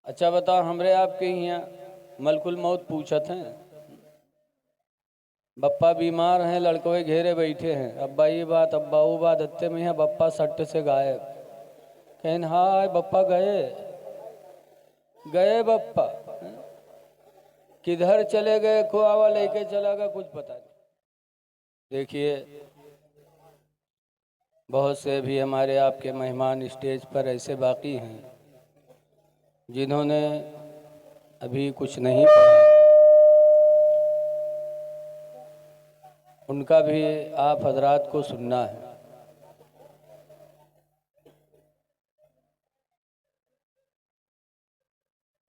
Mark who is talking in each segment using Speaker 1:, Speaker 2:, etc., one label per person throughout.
Speaker 1: अच्छा बता हमरे आपके यहाँ मलकुल मौत पूछत हैं। बप्पा बीमार हैं, लड़कों घेरे बैठे हैं। अब्बा ये बात अब्बा वो बात हत्ते में है। बप्पा सट्ट से गायब। कहन हाय बप्पा गए गए बप्पा किधर चले गए, खुआवा लेके चला गया, कुछ पता नहीं। देखिए बहुत से भी हमारे आपके मेहमान स्टेज पर ऐसे बाकी हैं जिन्होंने अभी कुछ नहीं पढ़ा। उनका भी आप हजरात को सुनना है।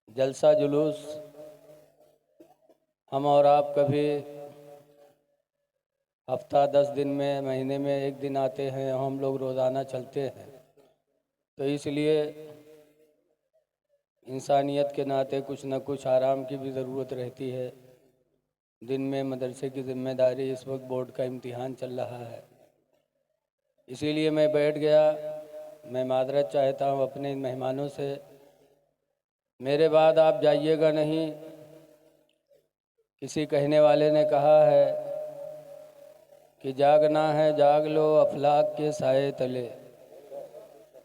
Speaker 1: जलसा जुलूस हम और आप कभी हफ्ता 10 दिन में, महीने में एक दिन आते हैं। हम लोग रोज़ाना चलते हैं, तो इसलिए इंसानियत के नाते कुछ न कुछ आराम की भी ज़रूरत रहती है। दिन में मदरसे की ज़िम्मेदारी, इस वक्त बोर्ड का इम्तिहान चल रहा है, इसीलिए मैं बैठ गया। मैं मादरत चाहता हूँ अपने इन मेहमानों से। मेरे बाद आप जाइएगा नहीं। किसी कहने वाले ने कहा है कि जागना है जाग लो अफलाक के साए तले,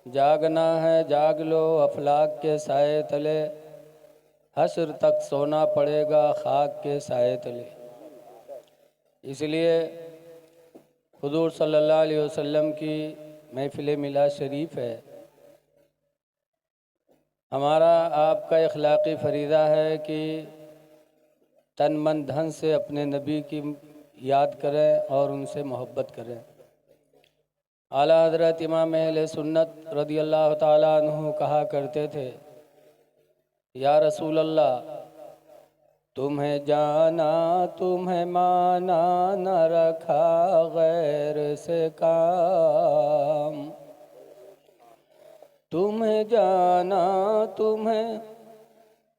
Speaker 1: जागना है जाग लो अफलाक के साए तले, हश्र तक सोना पड़ेगा खाक के साए तले। इसलिए हुजूर सल्लल्लाहु अलैहि वसल्लम की महफिल मिलाद शरीफ है। हमारा आपका इखलाकी फरीज़ा है कि तन मन धन से अपने नबी की याद करें और उनसे मोहब्बत करें। आला हज़रत इमाम अहले सुन्नत रज़ी अल्लाह ताला अन्हु कहा करते थे, या रसूल अल्लाह, तुम्हें जाना तुम्हें माना न रखा गैर से काम, तुम्हें जाना तुम्हें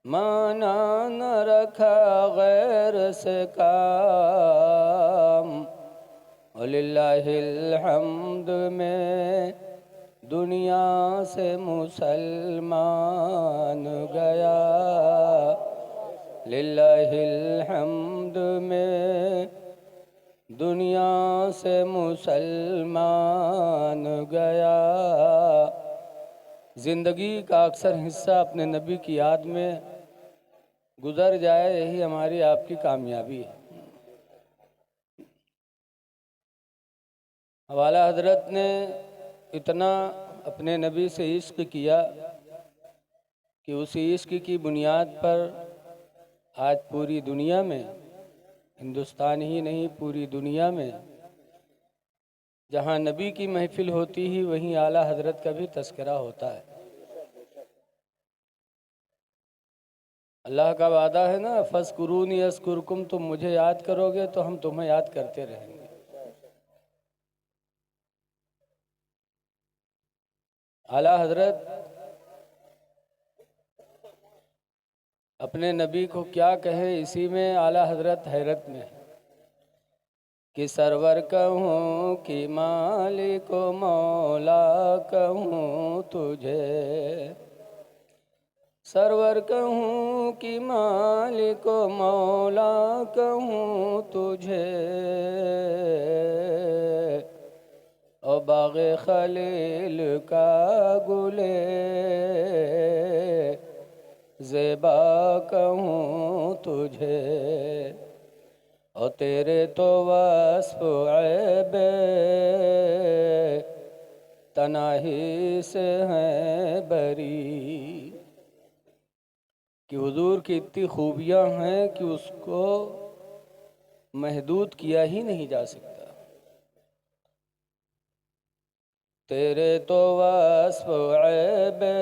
Speaker 1: माना न रखा गैर से काम, वलिल्लाहिल हम्द में दुनिया से मुसलमान गया, लिल्लाहिल हम्द में दुनिया से मुसलमान गया। ज़िंदगी का अक्सर हिस्सा अपने नबी की याद में गुज़र जाए, यही हमारी आपकी कामयाबी है। हवाला हजरत ने इतना अपने नबी से इश्क किया कि उसी इश्क की बुनियाद पर आज पूरी दुनिया में, हिंदुस्तान ही नहीं पूरी दुनिया में, जहाँ नबी की महफिल होती ही वहीं आला हजरत का भी तस्करा होता है। अल्लाह का वादा है ना, फस्कुरूनी अस्कुरकुम, तुम मुझे याद करोगे तो हम तुम्हें याद करते रहेंगे। आला हजरत अपने नबी को क्या कहे, इसी में आला हजरत हैरत में है कि सरवर कहूँ कि मालिक मौला कहूँ तुझे, सरवर कहूँ कि मालिक मौला कहूँ तुझे, ओ बाग़े खलील का गुले ज़ेबा कहूँ तुझे, और तेरे तो वस्फ़ ऐबे तनाही से हैं बरी, कि हुजूर की इतनी खूबियाँ हैं कि उसको महदूद किया ही नहीं जा सकता। तेरे तो वस्फ़ ऐबे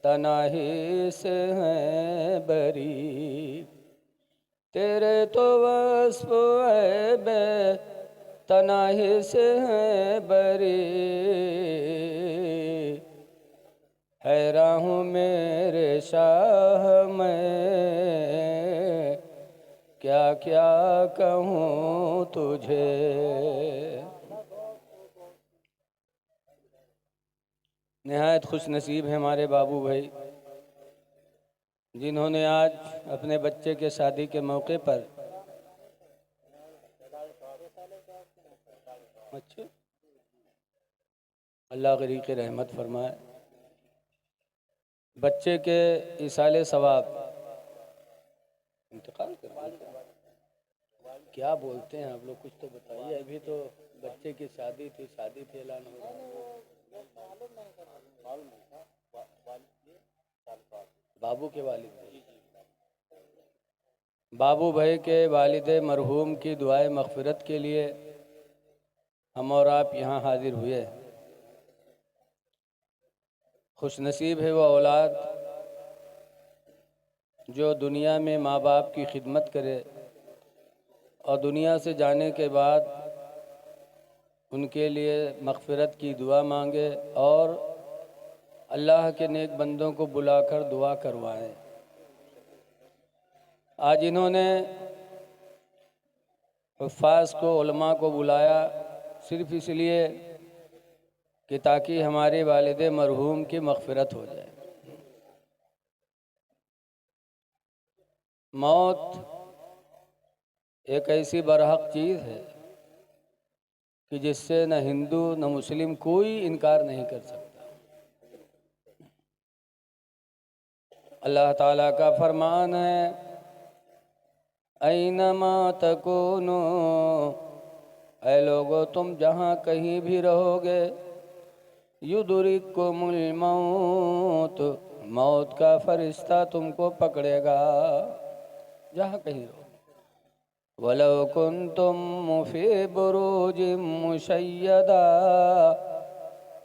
Speaker 1: तनाही से हैं बरी, तेरे तो वस्फ़ ऐबे तनाही से हैं बरी, हैरान हूँ मेरे शाह मैं क्या क्या कहूँ तुझे। नहायत खुश नसीब है हमारे बाबू भाई, जिन्होंने आज अपने बच्चे के शादी के मौके पर अच्छा अल्लाह गरीक़ रहमत फरमाए, बच्चे के इसाले सवाब इंतकाल कर क्या बोलते हैं आप लोग, कुछ तो बताइए। अभी तो बच्चे की शादी थी ऐलान हो रहा है। बाबू के वालिद, बाबू भाई के वालिद मरहूम की दुआए मग़फ़िरत के लिए हम और आप यहाँ हाजिर हुए। खुश नसीब है वो औलाद जो दुनिया में माँ बाप की खिदमत करे और दुनिया से जाने के बाद उनके लिए मग़फ़िरत की दुआ मांगे और अल्लाह के नेक बंदों को बुलाकर दुआ करवाएं। आज इन्होंने हुफ़्फ़ाज़ को, उलमा को बुलाया सिर्फ़ इसलिए कि ताकि हमारे वालिद मरहूम की मग़फ़िरत हो जाए। मौत एक ऐसी बरहक चीज़ है कि जिससे न हिंदू न मुस्लिम कोई इनकार नहीं कर सकता। अल्लाह ताला का फरमान है, ऐनमा तकूनो, ऐ लोगो तुम जहाँ कहीं भी रहोगे, युदरिकुमुल मौत, मौत का फरिश्ता तुमको पकड़ेगा जहाँ कहीं रहो। वलो कुन्तुम फी बुरूजिम मुशय्यदा,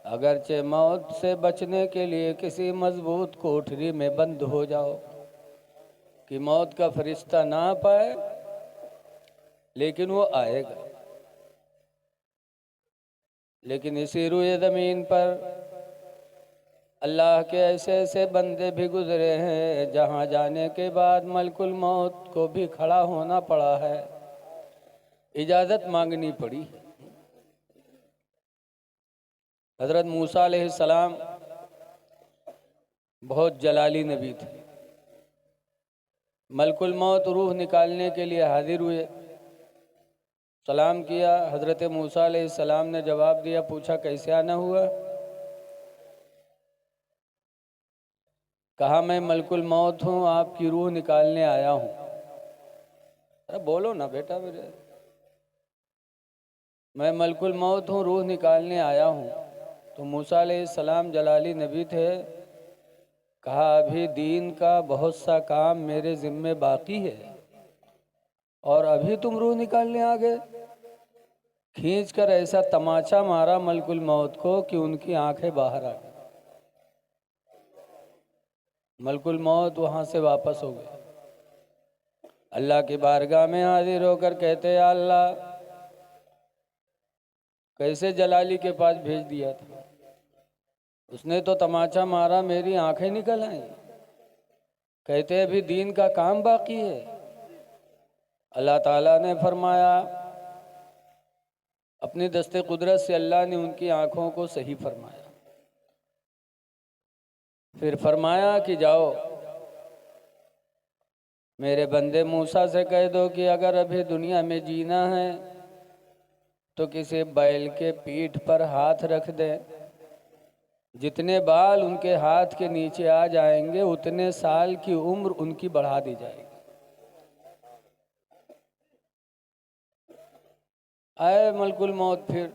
Speaker 1: अगरचे मौत से बचने के लिए किसी मजबूत कोठरी में बंद हो जाओ कि मौत का फरिश्ता ना पाए, लेकिन वो आएगा। लेकिन इसी रुए ज़मीन पर अल्लाह के ऐसे ऐसे बंदे भी गुजरे हैं जहाँ जाने के बाद मलकुल मौत को भी खड़ा होना पड़ा है, इजाज़त मांगनी पड़ी है। हज़रत मूसा अलैहिस्सलाम बहुत जलाली नबी थे। मलकुल मौत रूह निकालने के लिए हाजिर हुए, सलाम किया। हज़रत मूसा अलैहिस्सलाम ने जवाब दिया, पूछा कैसे आना हुआ? कहा मैं मलकुल मौत हूँ, आपकी रूह निकालने आया हूँ। अरे बोलो ना बेटा मेरे, मैं मलकुल मौत हूँ, रूह निकालने आया हूँ। तो मूसा अलैहिस्सलाम जलाली नबी थे। कहा अभी दीन का बहुत सा काम मेरे ज़िम्मे बाकी है और अभी तुम रूह निकालने आ गए। खींच कर ऐसा तमाचा मारा मलकुल मौत को कि उनकी आंखें बाहर आ गई। मलकुल मौत वहाँ से वापस हो गए। अल्लाह की बारगाह में हाजिर होकर कहते या अल्लाह, कैसे जलाली के पास भेज दिया था? उसने तो तमाचा मारा, मेरी आंखें निकल आई। कहते अभी दीन का काम बाकी है। अल्लाह ताला ने फरमाया, अपनी दस्ते कुदरत से अल्लाह ने उनकी आंखों को सही फरमाया। फिर फरमाया कि जाओ मेरे बंदे मूसा से कह दो कि अगर अभी दुनिया में जीना है तो किसी बैल के पीठ पर हाथ रख दे, जितने बाल उनके हाथ के नीचे आ जाएंगे उतने साल की उम्र उनकी बढ़ा दी जाएगी। आए मलकुल मौत, फिर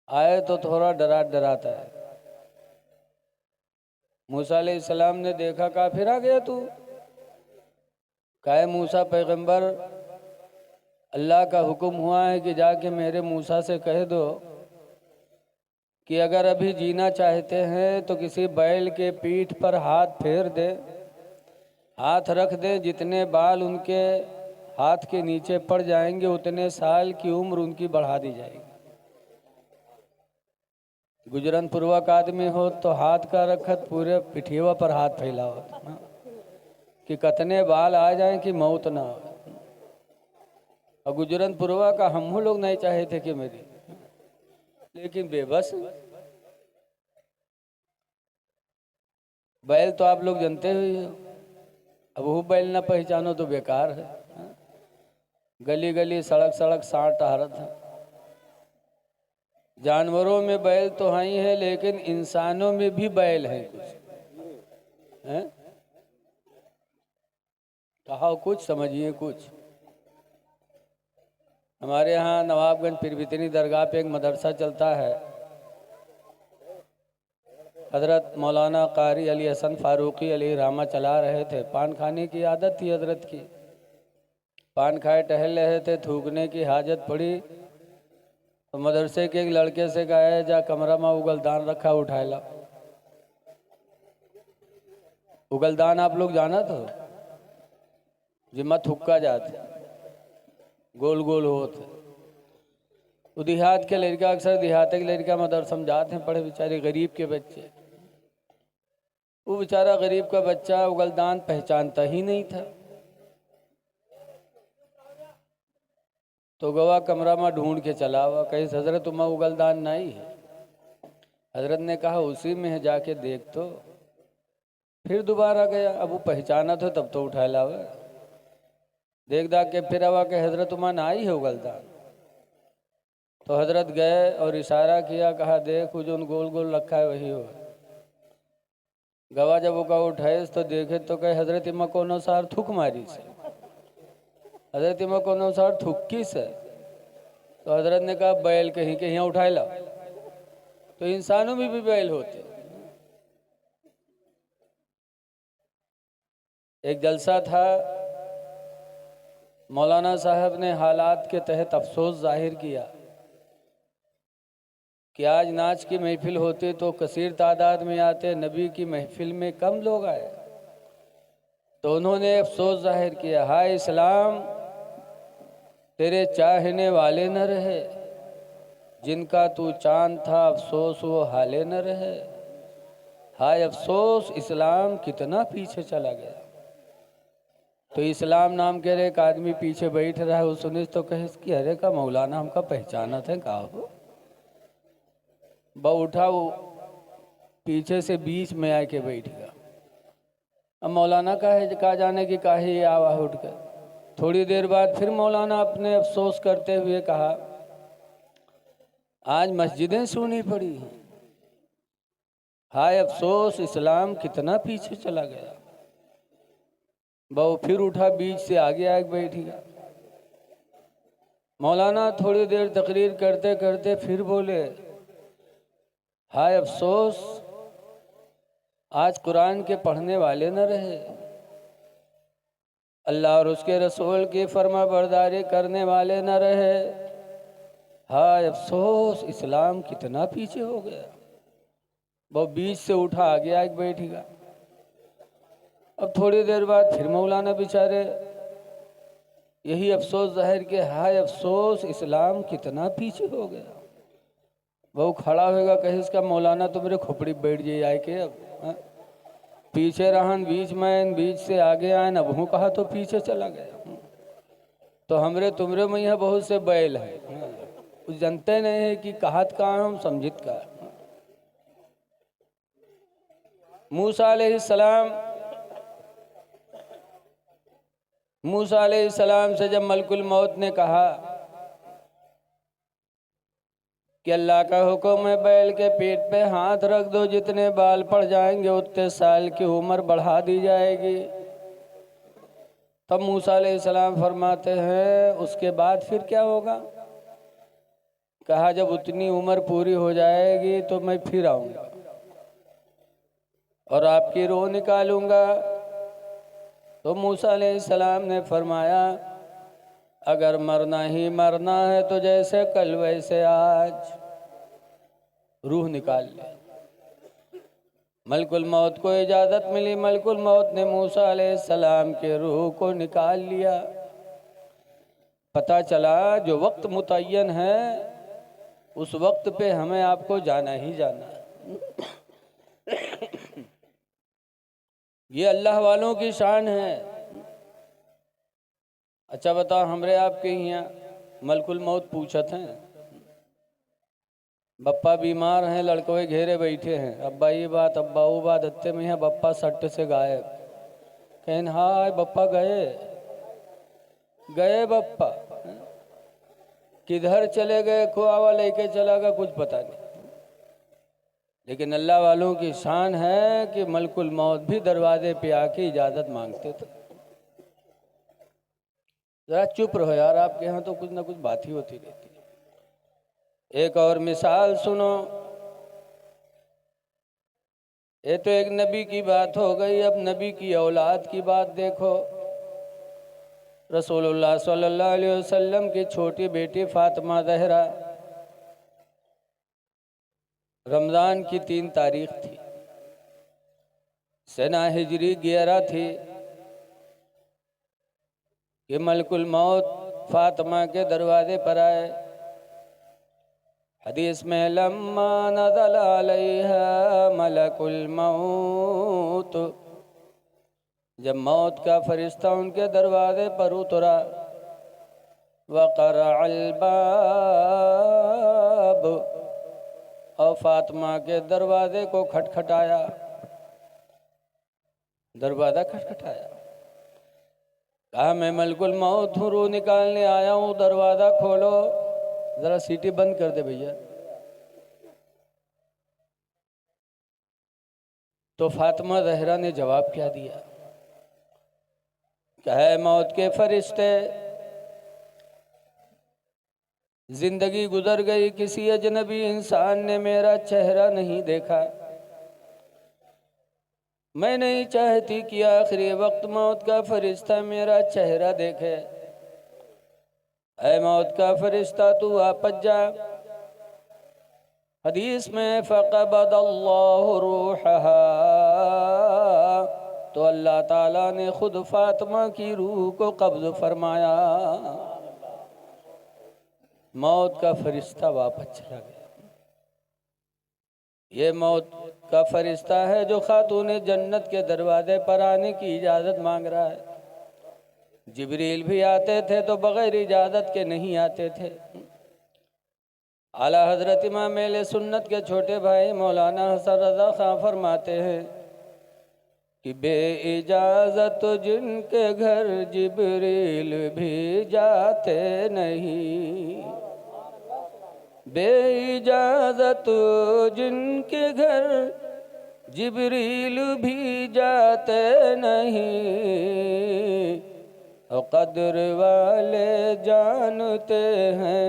Speaker 1: आए तो थोड़ा डराता है। मूसा अलैहिस्सलाम ने देखा, कहा फिर आ गया तू? कहा मूसा पैगंबर, अल्लाह का हुक्म हुआ है कि जाके मेरे मूसा से कह दो कि अगर अभी जीना चाहते हैं तो किसी बैल के पीठ पर हाथ फेर दे, हाथ रख दे, जितने बाल उनके हाथ के नीचे पड़ जाएंगे उतने साल की उम्र उनकी बढ़ा दी जाएगी। गुजरन पूर्वक आदमी हो तो हाथ का रखत पूरे पिठिया पर हाथ फैलाओ कि कतने बाल आ जाएं कि मौत ना हो। और गुजरन पूर्वा का हम लोग नहीं चाहे थे कि मेरी, लेकिन बेबस बैल तो आप लोग जानते ही हो, अब वो बैल ना पहचानो तो बेकार है। गली गली सड़क सड़क सांड टहरत है। जानवरों में बैल तो हाँ ही है, लेकिन इंसानों में भी बैल है कुछ है। कहा कुछ समझिए कुछ। हमारे यहाँ नवाबगंज पीरबितनी दरगाह पे एक मदरसा चलता है। हज़रत मौलाना कारी अली हसन फ़ारूकी अली रामा चला रहे थे। पान खाने की आदत थी हजरत की। पान खाए टहल रहे थे, थूकने की हाजत पड़ी तो मदरसे के एक लड़के से कहा, जा कमरा में उगलदान रखा उठाए ला। उगलदान आप लोग जाना तो जिम्मा थुक्का जाते गोल गोल होते। वो देहात के लड़का, अक्सर देहात के लड़का मदरसा में जाते हैं पढ़े, बेचारे गरीब के बच्चे। वो बेचारा गरीब का बच्चा उगलदान पहचानता ही नहीं था। तो गवा कमरा में ढूंढ के चला हुआ, कहीं हजरत तुम उगलदान नहीं है। हजरत ने कहा उसी में है, जाके देख तो। फिर दोबारा गया, अब वो पहचाना था तब तो उठा लावा। देख दाख के फिर आवा के हजरत तुमान आई है उगलदान। तो हजरत गए और इशारा किया, कहा देख वो जो गोल गोल रखा है वही हो। गवा जब वो उठाए तो देखे तो कहे हजरत इमा को अनुसार थूक मारी से, हजरत इमा को अनुसार थुक्की से। तो हजरत ने कहा बैल कहीं के यहाँ उठाए ला। तो इंसानों में भी बैल होते। एक जलसा था, मौलाना साहब ने हालात के तहत अफसोस जाहिर किया कि आज नाच की महफिल होती तो कसीर तादाद में आते, नबी की महफिल में कम लोग आए। तो उन्होंने अफसोस जाहिर किया, हाय इस्लाम तेरे चाहने वाले न रहे, जिनका तू चांद था अफसोस वो हाले न रहे। हाय अफसोस इस्लाम कितना पीछे चला गया। तो इस्लाम नाम के एक आदमी पीछे बैठ रहा है, वो सुने तो कहे इसकी अरे का मौलाना हमका पहचाना था, कहा हो बहु उठा, वो पीछे से बीच में आके बैठ गया। अब मौलाना कहा जाने की काहे आवा उठ कर। थोड़ी देर बाद फिर मौलाना अपने अफसोस करते हुए कहा, आज मस्जिदें सुनी पड़ी हैं। हाय अफसोस इस्लाम कितना पीछे चला गया। बहु फिर उठा, बीच से आगे आके बैठ गया। मौलाना थोड़ी देर तकरीर करते करते फिर बोले, हाय अफसोस आज कुरान के पढ़ने वाले न रहे, अल्लाह और उसके रसूल की फरमा बरदारी करने वाले न रहे। हाय अफसोस इस्लाम कितना पीछे हो गया। वो बीच से उठा आगे आके बैठेगा। अब थोड़ी देर बाद फिर मौलाना बेचारे यही अफसोस जाहिर के, हाय अफसोस इस्लाम कितना पीछे हो गया। वो खड़ा होगा, कहे इसका मौलाना तो मेरे खोपड़ी बैठ जाए आए के। अब पीछे रहन बीच में, बीच से आगे आए, अब हूँ कहा तो पीछे चला गया। तो हमरे तुमरे में यहाँ बहुत से बैल हैं, कुछ जानते नहीं है कि कहत कहाँ हम समझित का। मूसा अलैहिस्सलाम से जब मलकुल मौत ने कहा कि अल्लाह का हुक्म है बैल के पेट पे हाथ रख दो, जितने बाल पड़ जाएंगे उतने साल की उम्र बढ़ा दी जाएगी। तब मूसा अलैहिस्सलाम फरमाते हैं उसके बाद फिर क्या होगा। कहा जब उतनी उम्र पूरी हो जाएगी तो मैं फिर आऊँगा और आपकी रूह निकालूंगा। तो मूसा अलैहिस्सलाम ने फरमाया अगर मरना ही मरना है तो जैसे कल वैसे आज रूह निकाल ले। मलकुल मौत को इजाज़त मिली, मलकुल मौत ने मूसा अलैहिस्सलाम के रूह को निकाल लिया। पता चला जो वक्त मुतय्यन है उस वक्त पे हमें आपको जाना ही जाना है। ये अल्लाह वालों की शान है। अच्छा बताओ, हमरे आपके यहाँ मलकुल मौत पूछत हैं बप्पा बीमार हैं, लड़कों घेरे बैठे हैं, अब्बा ये बात अब्बा वो बात, अत्ते में है बप्पा सट्ट से गायब। कहन हाय बप्पा गए गए बप्पा, किधर चले गए, खुआवा लेके चला गया, कुछ पता नहीं। लेकिन अल्लाह वालों की शान है कि मलकुल मौत भी दरवाजे पे आके इजाज़त मांगते थे। ज़रा चुप रहो यार, आपके यहाँ तो कुछ ना कुछ बात ही होती रहती है। एक और मिसाल सुनो, ये तो एक नबी की बात हो गई, अब नबी की औलाद की बात देखो। रसूलुल्लाह सल्लल्लाहु अलैहि वसल्लम की छोटी बेटी फातिमा ज़हरा, रमज़ान की 3 तारीख थी, सना हिजरी 11 थी कि मलकुल मौत फातिमा के दरवाजे पर आए। हदीस में लम्मा नज़ल अलैहा मलकुल मौत, जब मौत का फरिश्ता उनके दरवाजे पर उतरा, वक़रअल बाब, और फातिमा के दरवाजे को खटखटाया, दरवाज़ा खटखटाया। कहा मैं मलकुल मौत हूँ, रूह निकालने आया हूँ, दरवाज़ा खोलो। ज़रा सीटी बंद कर दे भैया। तो फातिमा ज़हरा ने जवाब क्या दिया, कहे मौत के फरिश्ते, जिंदगी गुजर गई, किसी अजनबी इंसान ने मेरा चेहरा नहीं देखा। मैं नहीं चाहती कि आखिरी वक्त मौत का फरिश्ता मेरा चेहरा देखे। ऐ मौत का फरिश्ता तू वापस जा। हदीस में फ़क़बदल्लाहु रूहहा, तो अल्लाह ताला ने खुद फातिमा की रूह को कब्ज़ फरमाया। मौत का फरिश्ता वापस चला गया। ये मौत का फरिश्ता है जो खातून जन्नत के दरवाजे पर आने की इजाज़त मांग रहा है। जिब्रील भी आते थे तो बग़ैर इजाज़त के नहीं आते थे। आला हज़रत इमाम अहले सुन्नत के छोटे भाई मौलाना हसन रज़ा खां फरमाते हैं कि बे इजाज़त जिनके घर जिब्रील भी जाते नहीं, बे इजाज़त जिनके घर जिब्रील भी जाते नहीं, और कद्र वाले जानते हैं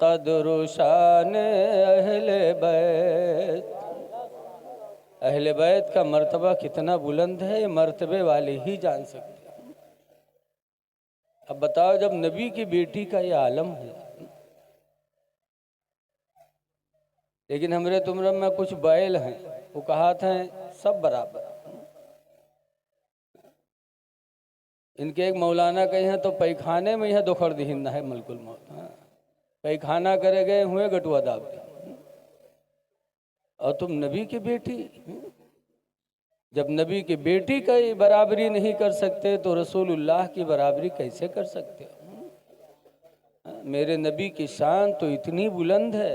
Speaker 1: कद्र शान अहले बैत। अहले बैत का मर्तबा कितना बुलंद है, ये मर्तबे वाले ही जान सकते हैं। अब बताओ, जब नबी की बेटी का ये आलम है, लेकिन हमरे तुमरे में कुछ बैल हैं, वो कहात हैं सब बराबर। इनके एक मौलाना कहे हैं तो पैखाने में यह दुखड़ दिहिंदा है मलकुल मौत। पैखाना करे गए हुए गटुआ दाब दी, और तुम नबी की बेटी। जब नबी की बेटी का बराबरी नहीं कर सकते तो रसूलुल्लाह की बराबरी कैसे कर सकते हो। मेरे नबी की शान तो इतनी बुलंद है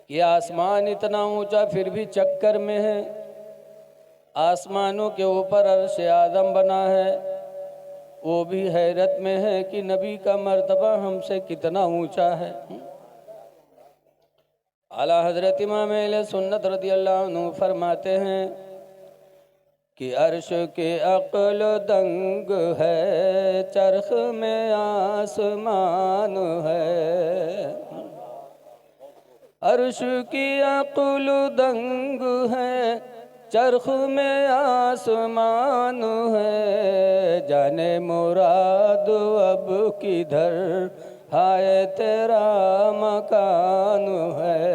Speaker 1: कि आसमान इतना ऊंचा फिर भी चक्कर में है। आसमानों के ऊपर अर्श आदम बना है, वो भी हैरत में है कि नबी का मर्तबा हमसे कितना ऊंचा है। आला हज़रत इमाम अहले सुन्नत रज़ियल्लाहु अन्हु फरमाते हैं कि अर्श के अक्ल दंग है, चरख में आसमान है। अर्श की अक्ल दंग है, चरख में आसमान है। जाने मुराद अब किधर हाय तेरा मकान है।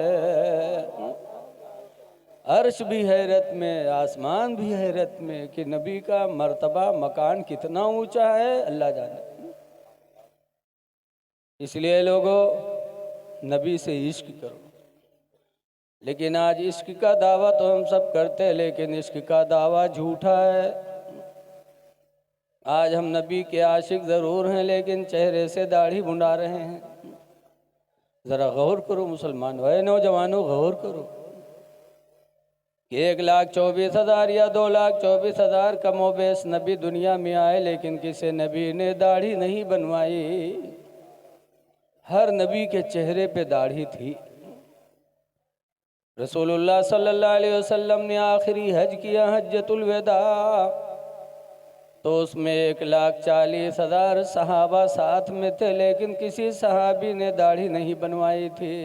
Speaker 1: अर्श भी हैरत में, आसमान भी हैरत में कि नबी का मर्तबा मकान कितना ऊंचा है, अल्लाह जाने। इसलिए लोगों, नबी से इश्क करो। लेकिन आज इश्क का दावा तो हम सब करते हैं, लेकिन इश्क का दावा झूठा है। आज हम नबी के आशिक ज़रूर हैं, लेकिन चेहरे से दाढ़ी बुंडा रहे हैं। ज़रा गौर करो मुसलमान, वह नौजवानों गौर करो। 1,24,000 या 2,24,000 कमोबेश नबी दुनिया में आए, लेकिन किसी नबी ने दाढ़ी नहीं बनवाई। हर नबी के चेहरे पे दाढ़ी थी। रसूलुल्लाह सल्लल्लाहु अलैहि वसल्लम ने आखिरी हज किया, हज्जतुल विदा, तो उसमें 1,40,000 सहाबा साथ में थे, लेकिन किसी सहाबी ने दाढ़ी नहीं बनवाई थी।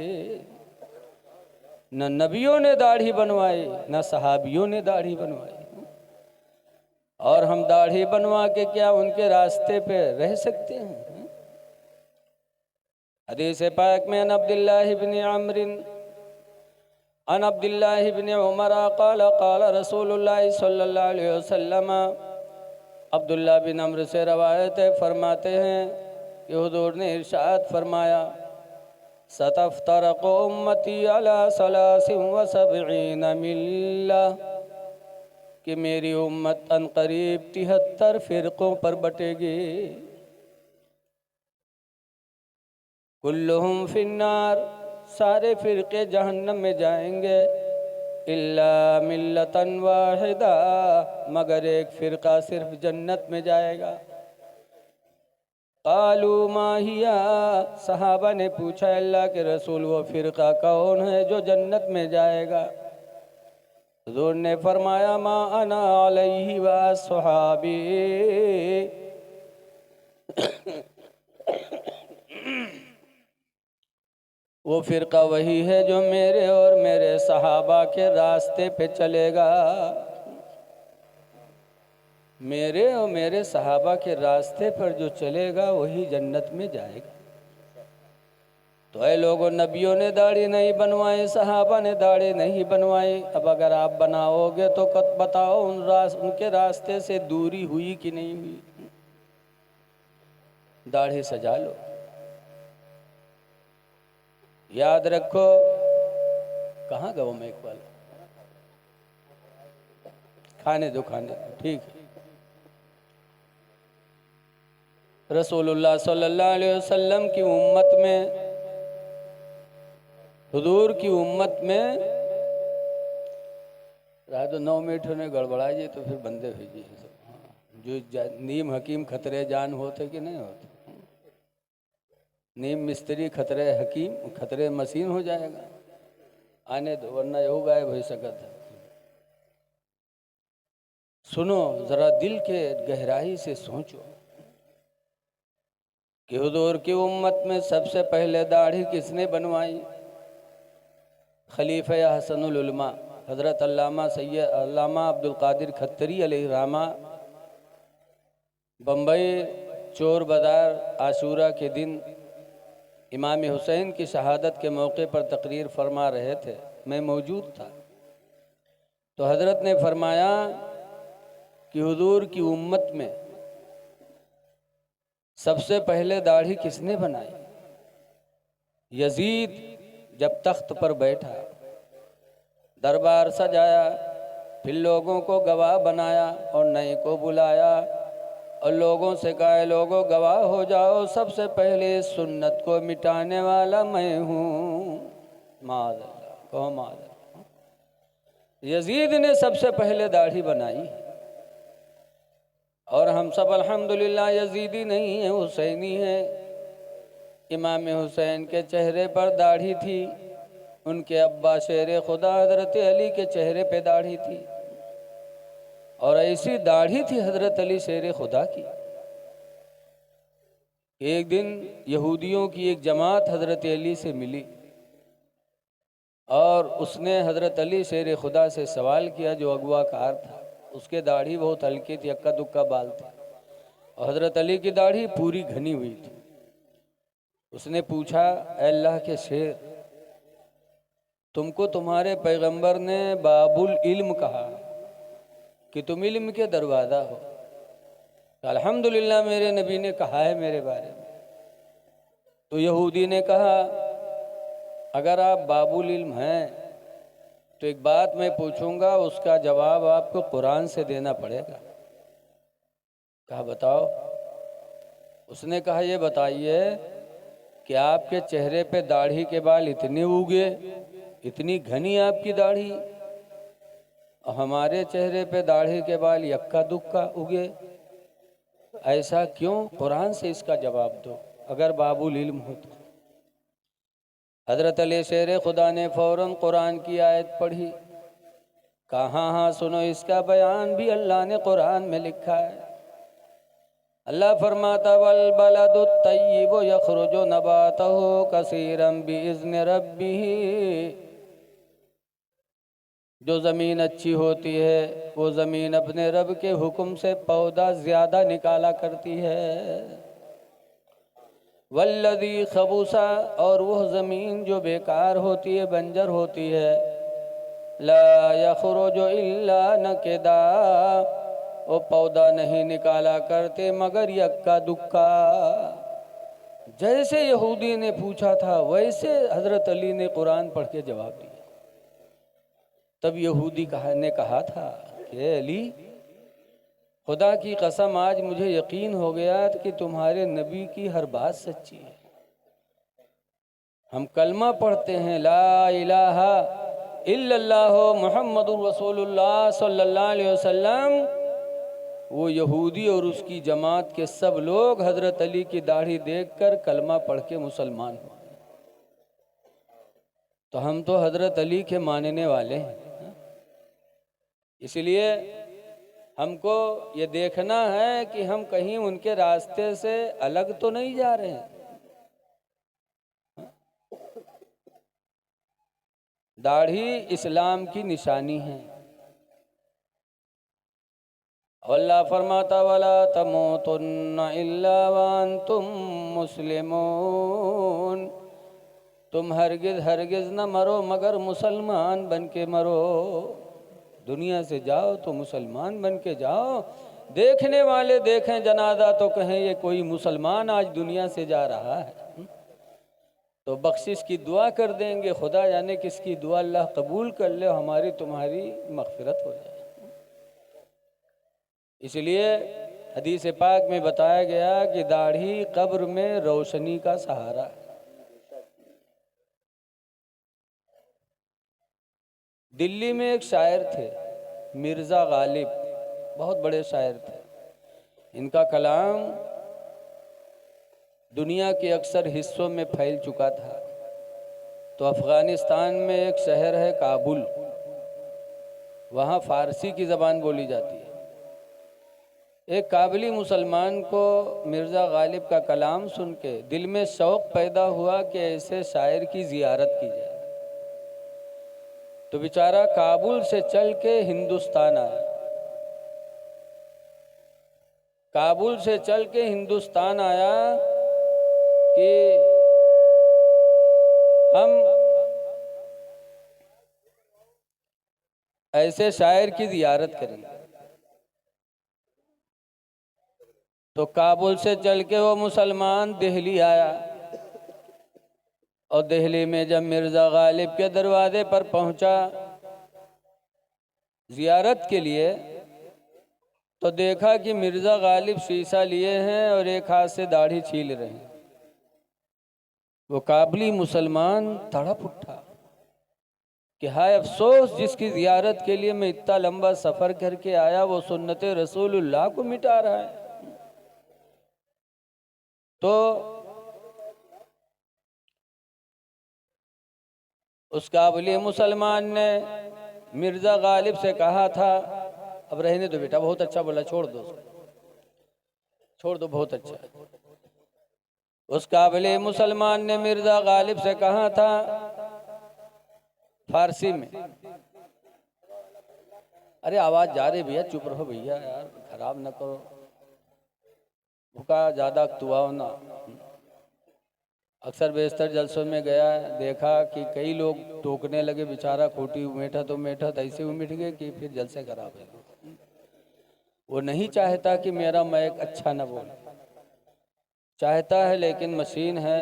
Speaker 1: न नबियों ने दाढ़ी बनवाई, न सहाबियों ने दाढ़ी बनवाई। और हम दाढ़ी बनवा के क्या उनके रास्ते पे रह सकते हैं? हदीस पाक में अन अब्दुल्लाह इब्न अम्र अन अब्दुल्लाह इब्न उमर क़ाल क़ाल रसूलुल्लाह सल्लल्लाहु अलैहि वसल्लम, अब्दुल्लाह बिन अम्र से रवायत है, फरमाते हैं कि हुज़ूर ने इरशाद फरमाया, सतफ्तरक़ु उम्मती अला सलासिन व सबईन मिल्ला, कि मेरी उम्मत अनकरीब 73 फ़िरक़ों पर बटेगी। कुल्लुहुम फिन्नार, सारे फ़िरक़े जहन्नम में जाएंगे, इल्ला मिल्लतन वाहिदा, मगर एक फ़िरक़ा सिर्फ जन्नत में जाएगा। क़ालू मा हिया, सहाबा ने पूछा अल्लाह के रसूल वो फ़िरक़ा कौन है जो जन्नत में जाएगा? हुज़ूर ने फरमाया, मा अना अलैहि व अस्हाबी, वो फ़िरक़ा वही है जो मेरे और मेरे सहाबा के रास्ते पे चलेगा। मेरे और मेरे सहाबा के रास्ते पर जो चलेगा वही जन्नत में जाएगा। तो ऐ लोगों, नबियों ने दाढ़ी नहीं बनवाई, सहाबा ने दाढ़ी नहीं बनवाई। अब अगर आप बनाओगे तो बताओ उनके रास्ते से दूरी हुई कि नहीं हुई? दाढ़ी सजा लो, याद रखो। कहाँ गया वो मैक वाला? खाने दो, ठीक है। रसूलुल्लाह सल्लल्लाहु अलैहि वसल्लम की उम्मत में, हुजूर की उम्मत में रहा तो 9 मिनट ने गड़बड़ाइए तो फिर बंदे भेजिए। जो नीम हकीम खतरे जान होते कि नहीं होते? नीम मिस्त्री खतरे हकीम, खतरे मशीन हो जाएगा। आने दो, वरना यहू गायब हो सकता है। सुनो, जरा दिल के गहराई से सोचो कि हुजूर की उम्मत में सबसे पहले दाढ़ी किसने बनवाई? खलीफा हसनुल उलमा हज़रत अल्लामा सैयद अल्लामा अब्दुल कादिर खत्तरी अलैहिर्रहमा, बम्बई चोर बाज़ार आशूरा के दिन इमाम हुसैन की शहादत के मौके पर तकरीर फरमा रहे थे। मैं मौजूद था। तो हज़रत ने फरमाया कि हुजूर की उम्मत में सबसे पहले दाढ़ी किसने बनाई? यजीद जब तख्त पर बैठा, दरबार सजाया, फिर लोगों को गवाह बनाया और नए को बुलाया और लोगों से कहा, लोगों गवाह हो जाओ, सबसे पहले सुन्नत को मिटाने वाला मैं हूँ। माज़अल्लाह, कहो माज़अल्लाह। यजीद ने सबसे पहले दाढ़ी बनाई और हम सब अल्हम्दुलिल्लाह यजीदी नहीं है, हुसैनी है। इमाम हुसैन के चेहरे पर दाढ़ी थी, उनके अब्बा शेर खुदा हज़रत अली के चेहरे पे दाढ़ी थी, और ऐसी दाढ़ी थी हज़रत अली शेर खुदा की। एक दिन यहूदियों की एक जमात हज़रत अली से मिली और उसने हज़रत अली शेर खुदा से सवाल किया, जो अगवाकार था। उसके दाढ़ी बहुत हल्की थी, अक्का दुक्का बाल थे, और हज़रत अली की दाढ़ी पूरी घनी हुई थी। उसने पूछा, अल्लाह के शेर, तुमको तुम्हारे पैगंबर ने बाबुल इल्म कहा कि तुम इल्म के दरवाज़ा हो। अल्हम्दुलिल्लाह मेरे नबी ने कहा है मेरे बारे में। तो यहूदी ने कहा, अगर आप बाबुल इल्म हैं तो एक बात मैं पूछूंगा, उसका जवाब आपको कुरान से देना पड़ेगा। कहा बताओ। उसने कहा, ये बताइए कि आपके चेहरे पे दाढ़ी के बाल इतने उगे, इतनी घनी आपकी दाढ़ी, और हमारे चेहरे पे दाढ़ी के बाल यक्का दुक्का उगे, ऐसा क्यों? कुरान से इसका जवाब दो अगर बाबुल इल्म हो तो। हज़रत अली शेर खुदा ने फ़ौरन कुरान की आयत पढ़ी, कहाँ हाँ सुनो, इसका बयान भी अल्लाह ने कुरान में लिखा है। अल्लाह फरमाता वल बलदुत तय्यिबु यखरुजु नबातहु कसीरन बिइज़्नि रब्बिही, जो ज़मीन अच्छी होती है वो ज़मीन अपने रब के हुक्म से पौधा ज़्यादा निकाला करती है। वल्लज़ी खबूसा, और वह ज़मीन जो बेकार होती है, बंजर होती है, ला यखरुजु इल्ला नकिदा, वो पौधा नहीं निकाला करते मगर यक्का दुक्का। जैसे यहूदी ने पूछा था वैसे हज़रत अली ने कुरान पढ़ के जवाब दिया। तब यहूदी ने कहा था कि अली, खुदा की कसम आज मुझे यकीन हो गया कि तुम्हारे नबी की हर बात सच्ची है। हम कलमा पढ़ते हैं ला इलाहा इल्लल्लाहु मुहम्मदुर रसूलुल्लाह सल्लल्लाहु अलैहि वसल्लम, वो यहूदी और उसकी जमात के सब लोग हज़रत अली की दाढ़ी देखकर कलमा पढ़ के मुसलमान हुए। तो हम तो हज़रत अली के मानने वाले हैं, इसलिए हमको ये देखना है कि हम कहीं उनके रास्ते से अलग तो नहीं जा रहे हैं। दाढ़ी इस्लाम की निशानी है। अल्लाह फरमाता वला तमूतुन्ना इल्ला व अंतुम मुस्लिमून, तुम हरगिज़ हरगिज़ न मरो मगर मुसलमान बन के मरो। दुनिया से जाओ तो मुसलमान बन के जाओ। देखने वाले देखें जनाजा तो कहें ये कोई मुसलमान आज दुनिया से जा रहा है, तो बख्शिश की दुआ कर देंगे। खुदा जाने किसकी दुआ अल्लाह कबूल कर ले, हमारी तुम्हारी मग़फ़िरत हो जाए। इसलिए हदीस पाक में बताया गया कि दाढ़ी कब्र में रोशनी का सहारा है। दिल्ली में एक शायर थे मिर्ज़ा गालिब, बहुत बड़े शायर थे। इनका कलाम दुनिया के अक्सर हिस्सों में फैल चुका था। तो अफ़ग़ानिस्तान में एक शहर है काबुल, वहाँ फ़ारसी की ज़बान बोली जाती है। एक काबुली मुसलमान को मिर्ज़ा गालिब का कलाम सुन के दिल में शौक़ पैदा हुआ कि ऐसे शायर की ज़ियारत की जाए। तो बेचारा काबुल से चल के हिंदुस्तान आया। काबुल से चल के हिंदुस्तान आया कि हम ऐसे शायर की ज़ियारत करेंगे। तो काबुल से चल के वो मुसलमान दिल्ली आया, और दिल्ली में जब मिर्ज़ा गालिब के दरवाजे पर पहुंचा ज़ियारत के लिए, तो देखा कि मिर्ज़ा गालिब शीशा लिए हैं और एक हाथ से दाढ़ी छील रहे हैं। वो काबुली मुसलमान तड़प उठा कि हाय अफसोस, जिसकी ज़ियारत के लिए मैं इतना लंबा सफ़र करके आया वो सुन्नते रसूलुल्लाह को मिटा रहा है। तो उस काबुली मुसलमान ने मिर्ज़ा गालिब से कहा था, अब रहने दो बेटा, बहुत अच्छा बोला, छोड़ दो, छोड़ दो, बहुत अच्छा। उस काबुली मुसलमान ने मिर्ज़ा गालिब से कहा था फारसी में, अरे आवाज़ जा रही भैया, चुप रहो भैया, यार खराब ना करो, भूखा ज़्यादा तुआओ ना। अक्सर बेशतर जलसों में गया, देखा कि कई लोग टोकने लगे, बेचारा खोटी उमेठा तो उमेठा ऐसे उमिठ गए कि फिर जलसे खराब है। वो नहीं चाहता कि मेरा मैक अच्छा न बोले, चाहता है, लेकिन मशीन है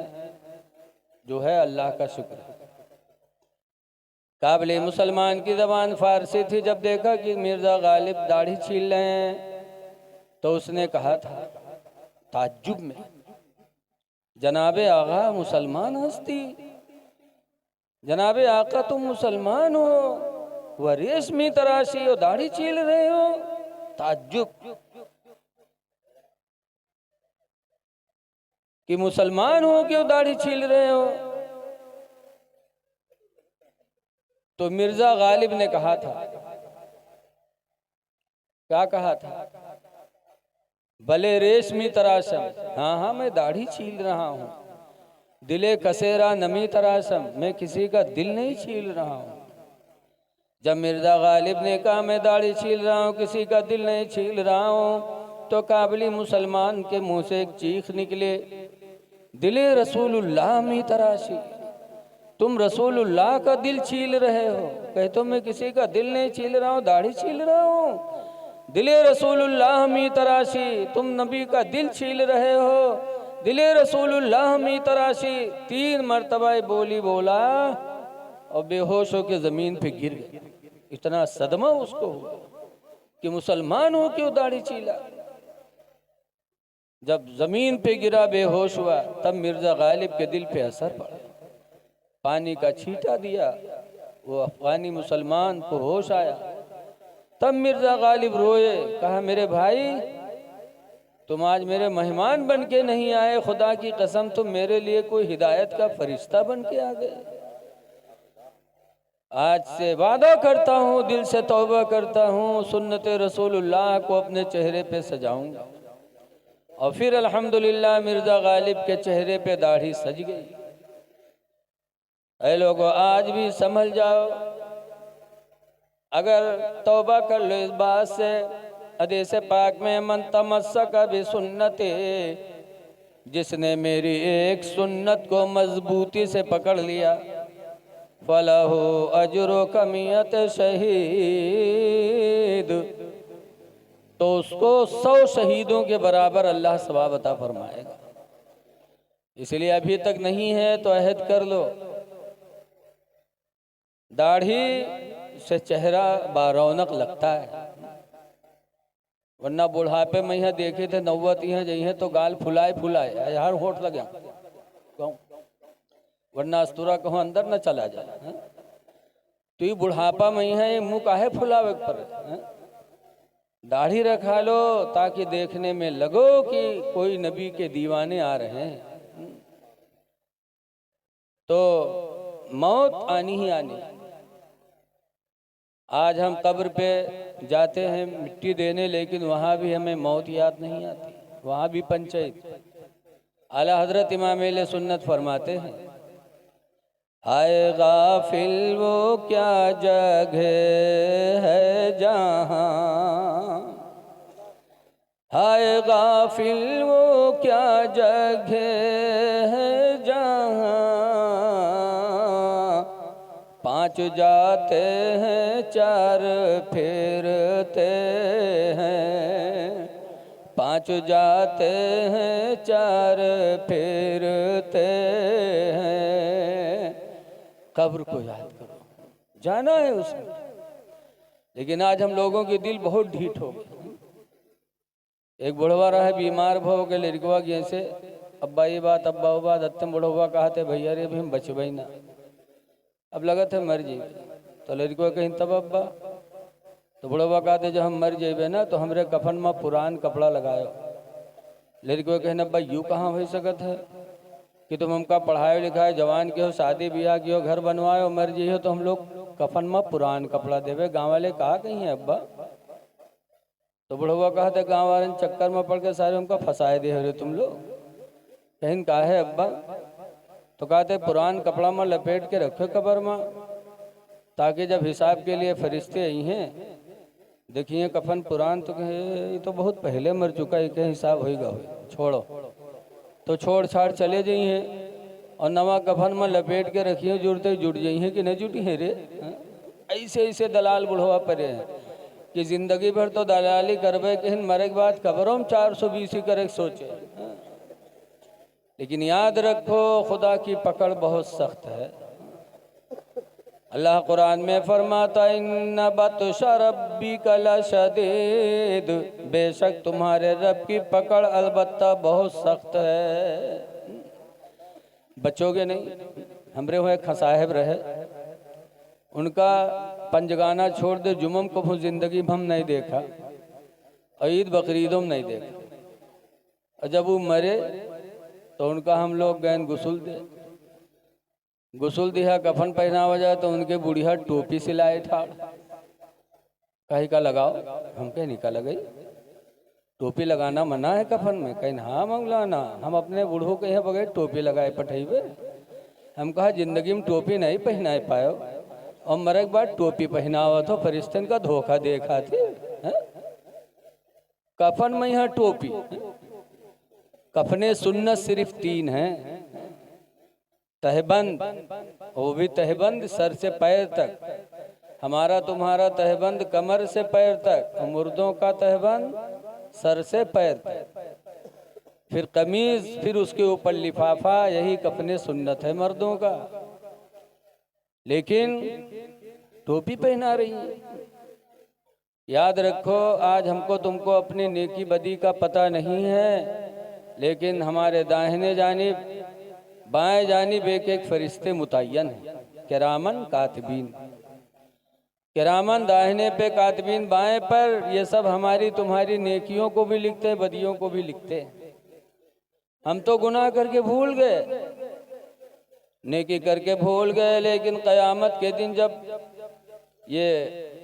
Speaker 1: जो है, अल्लाह का शुक्र है। काबिल मुसलमान की ज़बान फ़ारसी थी। जब देखा कि मिर्ज़ा गालिब दाढ़ी छील रहे हैं तो उसने कहा था ताज्जुब में, जनाबे आगा मुसलमान हस्ती, जनाबे आका तुम मुसलमान हो, वह रेशमी तराशी हो, दाढ़ी छील रहे हो। ताज्जुब कि मुसलमान हो क्यों दाढ़ी छील रहे हो। तो मिर्जा गालिब ने कहा था, क्या कहा था? भले रेशमी तराशम, हाँ हाँ मैं दाढ़ी छील रहा हूँ। दिले कसेरा नमी तराशम, मैं किसी का दिल नहीं छील रहा हूँ। जब मिर्जा गालिब ने कहा मैं दाढ़ी छील रहा हूँ, किसी का दिल नहीं छील रहा हूँ, तो काबिली मुसलमान के मुंह से एक चीख निकले, दिले रसूलुल्लाह मी तराशी, तुम रसूलुल्लाह का दिल छील रहे हो। कहे तो मैं किसी का दिल नहीं छील रहा हूँ, दाढ़ी छील रहा हूँ। दिले रसूलुल्लाह मी तराशी, तुम नबी का दिल छील रहे हो। दिले रसूलुल्लाह मी तराशी 3 मरतबा बोली बोला और बेहोश होकर ज़मीन पे गिर गया। इतना सदमा उसको हुआ कि मुसलमान हो क्यों दाढ़ी छीला। जब ज़मीन पे गिरा बेहोश हुआ, तब मिर्ज़ा गालिब के दिल पे असर पड़ा, पानी का छींटा दिया, वो अफगानी मुसलमान को होश आया। तब मिर्ज़ा गालिब रोए, कहा मेरे भाई तुम आज मेरे मेहमान बन के नहीं आए, खुदा की कसम तुम मेरे लिए कोई हिदायत का फरिश्ता बन के आ गए। आज से वादा करता हूँ, दिल से तौबा करता हूँ, सुन्नत रसूलुल्लाह को अपने चेहरे पे सजाऊंगा। और फिर अल्हम्दुलिल्लाह मिर्ज़ा गालिब के चेहरे पे दाढ़ी सज गई। ऐ लोगों, आज भी समझ जाओ, अगर तौबा कर लो इस बात से, हदीस पाक में मन तमस्सक बि सुन्नते, जिसने मेरी एक सुन्नत को मजबूती से पकड़ लिया, फलहु अजरो कमियत शहीद, तो उसको 100 शहीदों के बराबर अल्लाह सवाब अता फरमाएगा। इसलिए अभी तक नहीं है तो अहद कर लो, दाढ़ी से चेहरा बारौनक लगता है। वरना बुढ़ापे में यहाँ देखे थे 90 यहाँ जइए तो गाल फुलाए फुलाए यार होठ लगे कहूँ, वरना अस्तूरा कहूँ अंदर न चला जाए। तो ये बुढ़ापा में यहाँ मुँह काहे फुलावे पर, दाढ़ी रखा लो ताकि देखने में लगो कि कोई नबी के दीवाने आ रहे हैं। तो मौत आनी ही आनी। आज हम कब्र पे जाते हैं मिट्टी देने, लेकिन वहाँ भी हमें मौत याद नहीं आती, वहाँ भी पंचायत। आला हजरत इमाम अहले सुन्नत फरमाते हैं, हाय गाफिल वो क्या जगह है जहाँ, हाय गाफिल वो क्या जगह है जहाँ, 5 जाते हैं 4 फेरते हैं, 5 जाते हैं 4 फेरते हैं। कब्र को याद करो, जाना है उसमें। लेकिन आज हम लोगों के दिल बहुत ढीठ हो गए। एक बुढ़वा रहा है, बीमार भो के लड़कवा गए से, अब्बा ये बात अब्बा वो बात अत्तम बुढ़वा कहते भैया रे भी हम बचबई ना, अब लगा थे मर जाए। तो लड़कवा कहीं तब अब्बा, तो बुढ़वा कहते जब हम मर जेबे ना तो हमरे कफन में पुरान कपड़ा लगायो। लड़कवा कहने अब्बा यूँ कहाँ हो सकत है कि तुम हमका पढ़ाए लिखाए, जवान के हो, शादी ब्याह की हो, घर बनवाए, मर जाइए तो हम लोग कफन में पुरान कपड़ा देवे। गाँव वाले कहा कहीं है अब्बा? तो बुढ़वा कहते गाँव वाले चक्कर में पड़ के सारे हमको फंसाए दे रहे तुम लोग। कहीं कहा है अब्बा? तो कहते पुरान कपड़ा में लपेट के रखे कब्र में, ताकि जब हिसाब के लिए फरिश्ते आई हैं देखिए कफन पुरान, तो कहे ये तो बहुत पहले मर चुका है, क्या हिसाब होएगा, छोड़ो। तो छोड़ छाड़ चले जाइए और नवा कफन में लपेट के रखिए, जुड़ते जुड़ जाइए कि नहीं जुटी है रे। ऐसे ऐसे दलाल बुढ़वा पड़े हैं कि जिंदगी भर तो दलाली करबे, कि मरे के बाद कब्रों में 420 करे सोचे। लेकिन याद रखो खुदा की पकड़ बहुत सख्त है। अल्लाह कुरान में फरमाता इन्ना बतशा रब्बिका लशदीद, बेशक तुम्हारे रब की पकड़ अलबत्ता बहुत सख्त है। बचोगे नहीं। हमरे हुए खसाहिब रहे, उनका पंजगाना छोड़ दे जुम्मम को जिंदगी में हम नहीं देखा, और ईद बकरीदों में नहीं देखा। और जब वो मरे तो उनका हम लोग गए गुसल दिया, कफन पहनावा जाए तो उनके बुढ़िया टोपी सिलाए था, कहीं का लगाओ, हम कहीं निका लगाई, टोपी लगाना मना है कफन में। कहीं हाँ मौलाना, हम अपने बूढ़ों के यहाँ बगैर टोपी लगाए पठेबे। हम कहा जिंदगी में टोपी नहीं पहना पायो, और मरे के बाद टोपी पहनावा तो फरिश्तन का धोखा देखा थे। कफन में यहाँ टोपी, कफने सुन्नत सिर्फ 3 हैं, तहबंद, वो भी तहबंद सर से पैर तक। हमारा तुम्हारा तहबंद कमर से पैर तक, और मुर्दों का तहबंद सर से पैर तक। फिर कमीज, फिर उसके ऊपर लिफाफा, यही कफने सुन्नत है मर्दों का। लेकिन टोपी पहना रही है। याद रखो, आज हमको तुमको अपनी नेकी बदी का पता नहीं है, लेकिन हमारे दाहिने जानिब बाएं जानिब एक फरिश्ते मुतय्यन है, किरामन कातिबीन। किरामन दाहिने पे, कातिबीन बाएं पर। ये सब हमारी तुम्हारी नेकियों को भी लिखते हैं, बदियों को भी लिखते हैं। हम तो गुनाह करके भूल गए, नेकी करके भूल गए, लेकिन क़यामत के दिन जब ये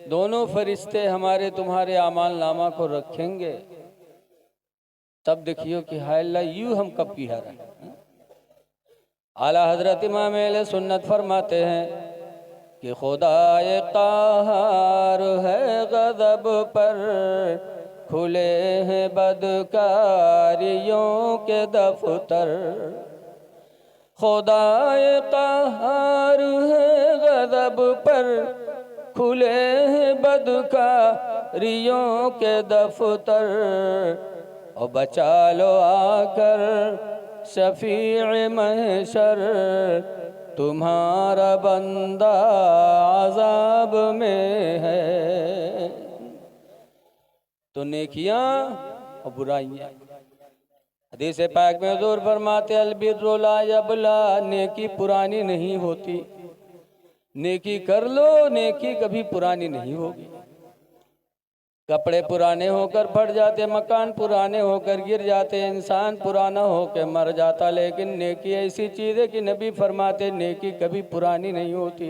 Speaker 1: दोनों फरिश्ते हमारे तुम्हारे आमाल नामा को रखेंगे, तब देखियो कि हाय अल्लाह, यूँ हम कब किया रहे। आला हजरत इमाम अहले सुन्नत फरमाते हैं कि खुदाए क़हार है गज़ब पर, खुले हैं बदकारियों के दफ्तर। खुदाए क़हार है गज़ब पर, खुले हैं बदकारियों के दफ्तर। और बचा लो आकर शफीए महशर, तुम्हारा बंदा अज़ाब में है। तो नेकियां और बुराइयां, हदीस पाक में हुज़ूर फरमाते अलबिर्रु ला यबला, नेकी पुरानी नहीं होती। नेकी कर लो, नेकी कभी पुरानी नहीं होगी। कपड़े पुराने होकर फट जाते, मकान पुराने होकर गिर जाते, इंसान पुराना होकर मर जाता, लेकिन नेकी ऐसी चीज़ है कि नबी फरमाते नेकी कभी पुरानी नहीं होती।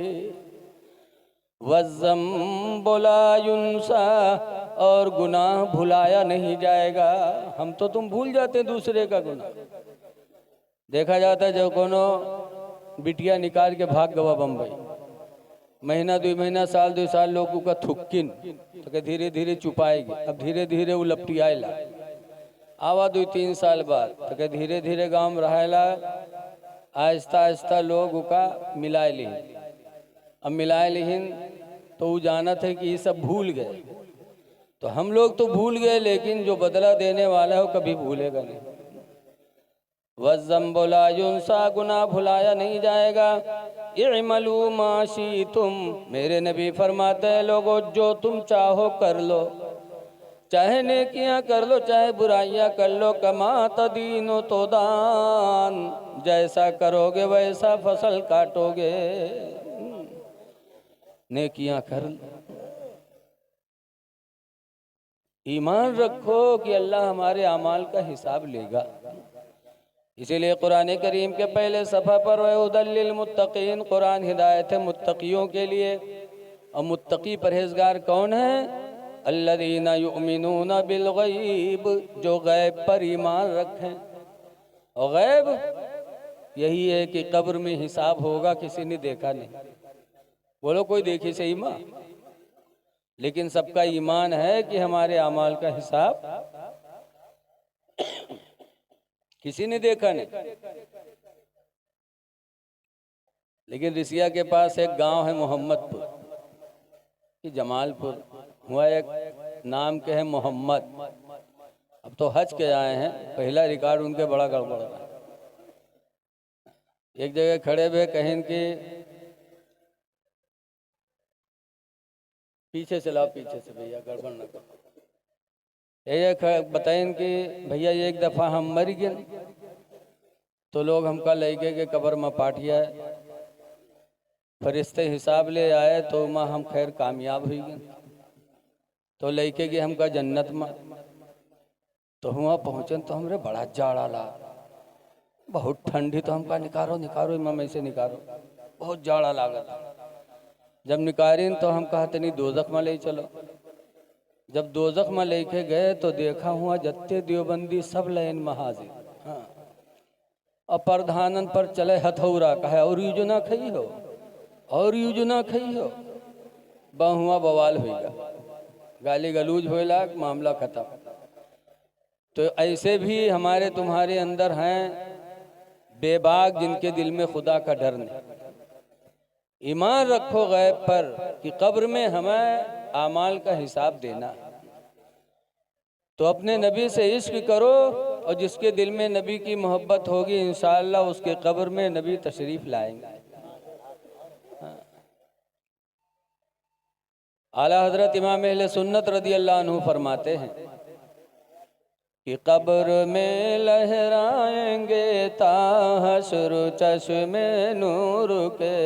Speaker 1: वज़्ज़म्बु ला युन्सा, और गुनाह भुलाया नहीं जाएगा। हम तो तुम भूल जाते दूसरे का गुनाह। देखा जाता है जो कोनो बिटिया निकाल के भाग गवा बम्बई, महीना 2 महीना साल 2 साल लोगों का थुक्किन, तो धीरे धीरे छुपाएगी। अब धीरे धीरे वो लपटी आएला, आवा 2-3 साल बाद, तो धीरे धीरे गाँव में रहेला, आहिस्ता आहिस्ता लोग का मिलाए ली। अब मिलाए लिहिन तो वो जानत है कि ये सब भूल गए। तो हम लोग तो भूल गए, लेकिन जो बदला देने वाला है वो कभी भूलेगा नहीं। वज़्ज़म्बु ला युन्सा, गुनाह भुलाया नहीं जाएगा। इअमलू मा शीतुम, मेरे नबी फरमाते हैं लोगों जो तुम चाहो कर लो, चाहे नेकियां कर लो चाहे बुराइयां कर लो। कमा तदीनो तो दान, जैसा करोगे वैसा फसल काटोगे। नेकियां कर लो, ईमान रखो कि अल्लाह हमारे अमाल का हिसाब लेगा। इसीलिए कुरान करीम के पहले सफ़ा पर हुदल लिल मुत्तकीन, कुरान हिदायत है मुत्तकियों के लिए। और मुत्तकी परहेजगार कौन है? अल्लज़ीना युमिनूना बिल गैब, जो गैब पर ईमान रखें। और गैब यही है कि कब्र में हिसाब होगा, किसी ने देखा नहीं। बोलो कोई देखी सही माँ, लेकिन सबका ईमान है कि हमारे अमाल का हिसाब किसी ने देखा नहीं। लेकिन रिसिया के पास एक गांव है मोहम्मदपुर कि जमालपुर हुआ, एक नाम के है मोहम्मद। अब तो हज के आए हैं, पहला रिकॉर्ड उनके बड़ा गड़बड़ रहा। एक जगह खड़े हुए कहीं कि पीछे से लाओ, पीछे से भैया गड़बड़ न करो। ये बताएं कि भैया एक दफ़ा हम मर गए, तो लोग हमका लेके के कब्र में पाठिया फरिश्ते हिसाब ले आए तो माँ हम खैर कामयाब हुई गए। तो लेके के हमका जन्नत में तो हुआ पहुँचन तो हमरे बड़ा जाड़ा ला, बहुत ठंडी। तो हमका निकारो निकारो इमाम ऐसे निकारो, बहुत जाड़ा लागत। जब निकारिन तो हम कहते नहीं दोजख में ले चलो। जब दोजख में लेके गए तो देखा हुआ जत्ते देवबंदी सब लाइन में हाजिर। हाँ, और प्रधानन पर चले हथौरा कहे और यूज ना खई हो, और यूज ना खई हो। बहुआ बवाल होगा, गाली गलूज होला, मामला खत्म। तो ऐसे भी हमारे तुम्हारे अंदर हैं बेबाक जिनके दिल में खुदा का डर नहीं। ईमान रखो गैब पर कि कब्र में हमें आमाल का हिसाब देना है। तो अपने नबी से इश्क करो और जिसके दिल में नबी की मोहब्बत होगी इंशाअल्लाह उसके कब्र में नबी तशरीफ लाएंगे। आला हजरत इमाम अहले सुन्नत रदी अल्लाह अन्हु फरमाते हैं कि कब्र में लहराएंगे ताहशर चश्मे नूर के।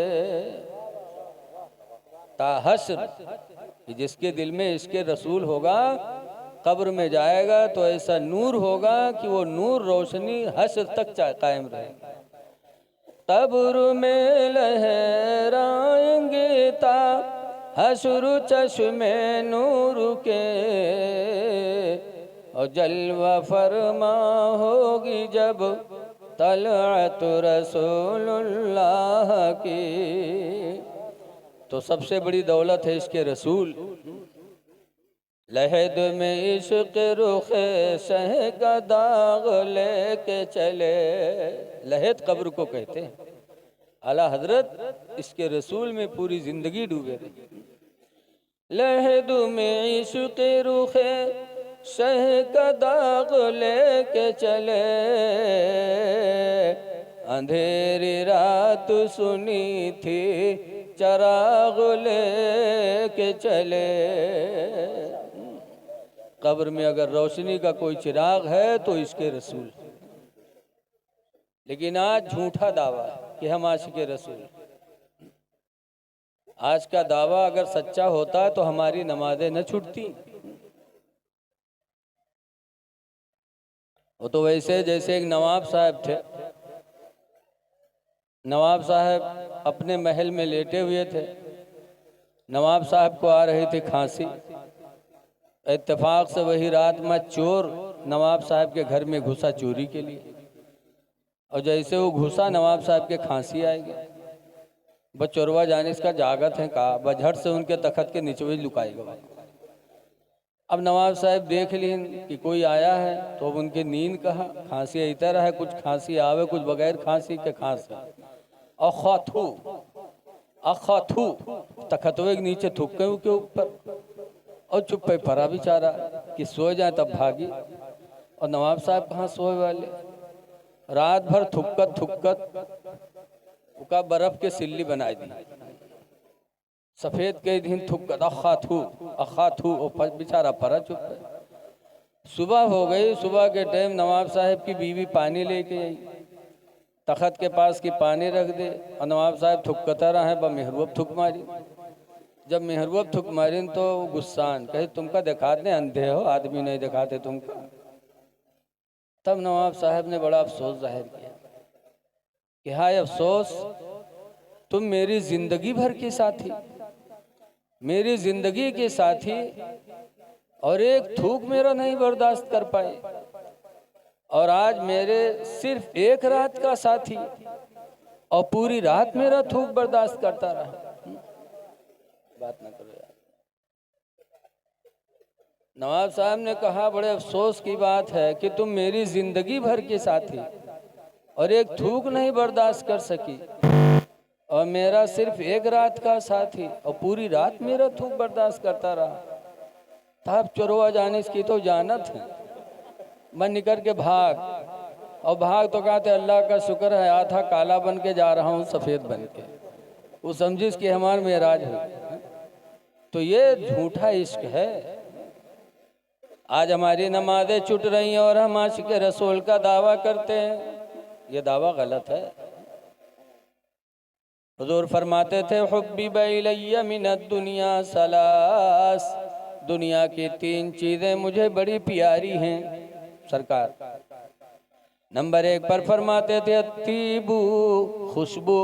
Speaker 1: ताहशर कि जिसके दिल में इसके रसूल होगा कब्र में जाएगा तो ऐसा नूर होगा कि वो नूर रोशनी हश्र तक कायम रहेगी। कब्र में लहराएंगे ताहशर चश्मे नूर के और जलवा फरमा होगी जब तलअत रसूलुल्लाह की। तो सबसे बड़ी दौलत है इसके रसूल। लहद में इश्क रुखे शह का दाग लेके चले। लहद कब्र को कहते हैं। आला हजरत इसके रसूल में पूरी जिंदगी डूबे रहे। लहद में इश्क रुखे शह का दाग लेके चले, अंधेरी रात सुनी थी चराग लेके चले। कब्र में अगर रोशनी का कोई चिराग है तो इसके रसूल। लेकिन आज झूठा दावा कि हम आशिक़े रसूल। आज का दावा अगर सच्चा होता तो हमारी नमाजें न छूटती। वो तो वैसे जैसे एक नवाब साहब थे। नवाब साहब अपने महल में लेटे हुए थे। नवाब साहब को आ रही थी खांसी। इत्तेफाक से वही रात में चोर नवाब साहब के घर में घुसा चोरी के लिए। और जैसे वो घुसा नवाब साहब के खांसी आएगी। बस चोरवा जाने इसका जागत है कहा, बझट से उनके तखत के नीचे लुकाएगा। अब नवाब साहब देख लीन कि कोई आया है तो अब उनके नींद कहा, खांसी ऐसा रहा है, कुछ खांसी आवे कुछ बगैर खांसी के खांस अखाथू तखतवे के नीचे थुक्के के ऊपर और चुप पे परा बेचारा कि सो जाए तब भागी। और नवाब साहब कहाँ सोए वाले, रात भर थुक्कत थुक्कत उका बर्फ के सिल्ली बनाई दी। सफेद के दिन थुक्कत अखाथू बेचारा परा चुप है। सुबह हो गई। सुबह के टाइम नवाब साहब की बीवी पानी लेके आई। तखत के पास की पानी रख दे और नवाब साहब थुक्कता रहे। ब मेहरबब थुक मारी। जब मेहरबब थुक मारी तो गुस्सान कहे तुमका दिखाते अंधे हो, आदमी नहीं दिखाते तुमका। तब नवाब साहब ने बड़ा अफसोस जाहिर किया कि हाय अफसोस, तुम मेरी जिंदगी भर की साथी, मेरी जिंदगी के साथी, और एक थूक मेरा नहीं बर्दाश्त कर पाए। और आज मेरे सिर्फ एक रात का साथी और पूरी रात मेरा थूक बर्दाश्त करता रहा। बात ना करो यार। नवाब साहब ने कहा बड़े अफसोस की बात है कि तुम मेरी जिंदगी भर के साथी और एक थूक नहीं बर्दाश्त कर सकी, और मेरा सिर्फ एक रात का साथी और पूरी रात मेरा थूक बर्दाश्त करता रहा। तब चोरवा जाने की तो जानत है। मैं निकल के भाग, और भाग तो कहते अल्लाह का शुक्र है आया था काला बन के जा रहा हूँ सफ़ेद बन के। वो समझिस कि हमार मेराज हो। तो ये झूठा इश्क है। आज हमारी नमाजें छूट रही हैं और हम आशिक़े रसूल का दावा करते हैं। ये दावा गलत है। हुजूर फरमाते थे हुब्बिब इलैया मिनद दुनिया सलास, दुनिया की 3 चीज़ें मुझे बड़ी प्यारी हैं सरकार। नंबर 1 पर फरमाते थे अत्तीबू, खुशबू।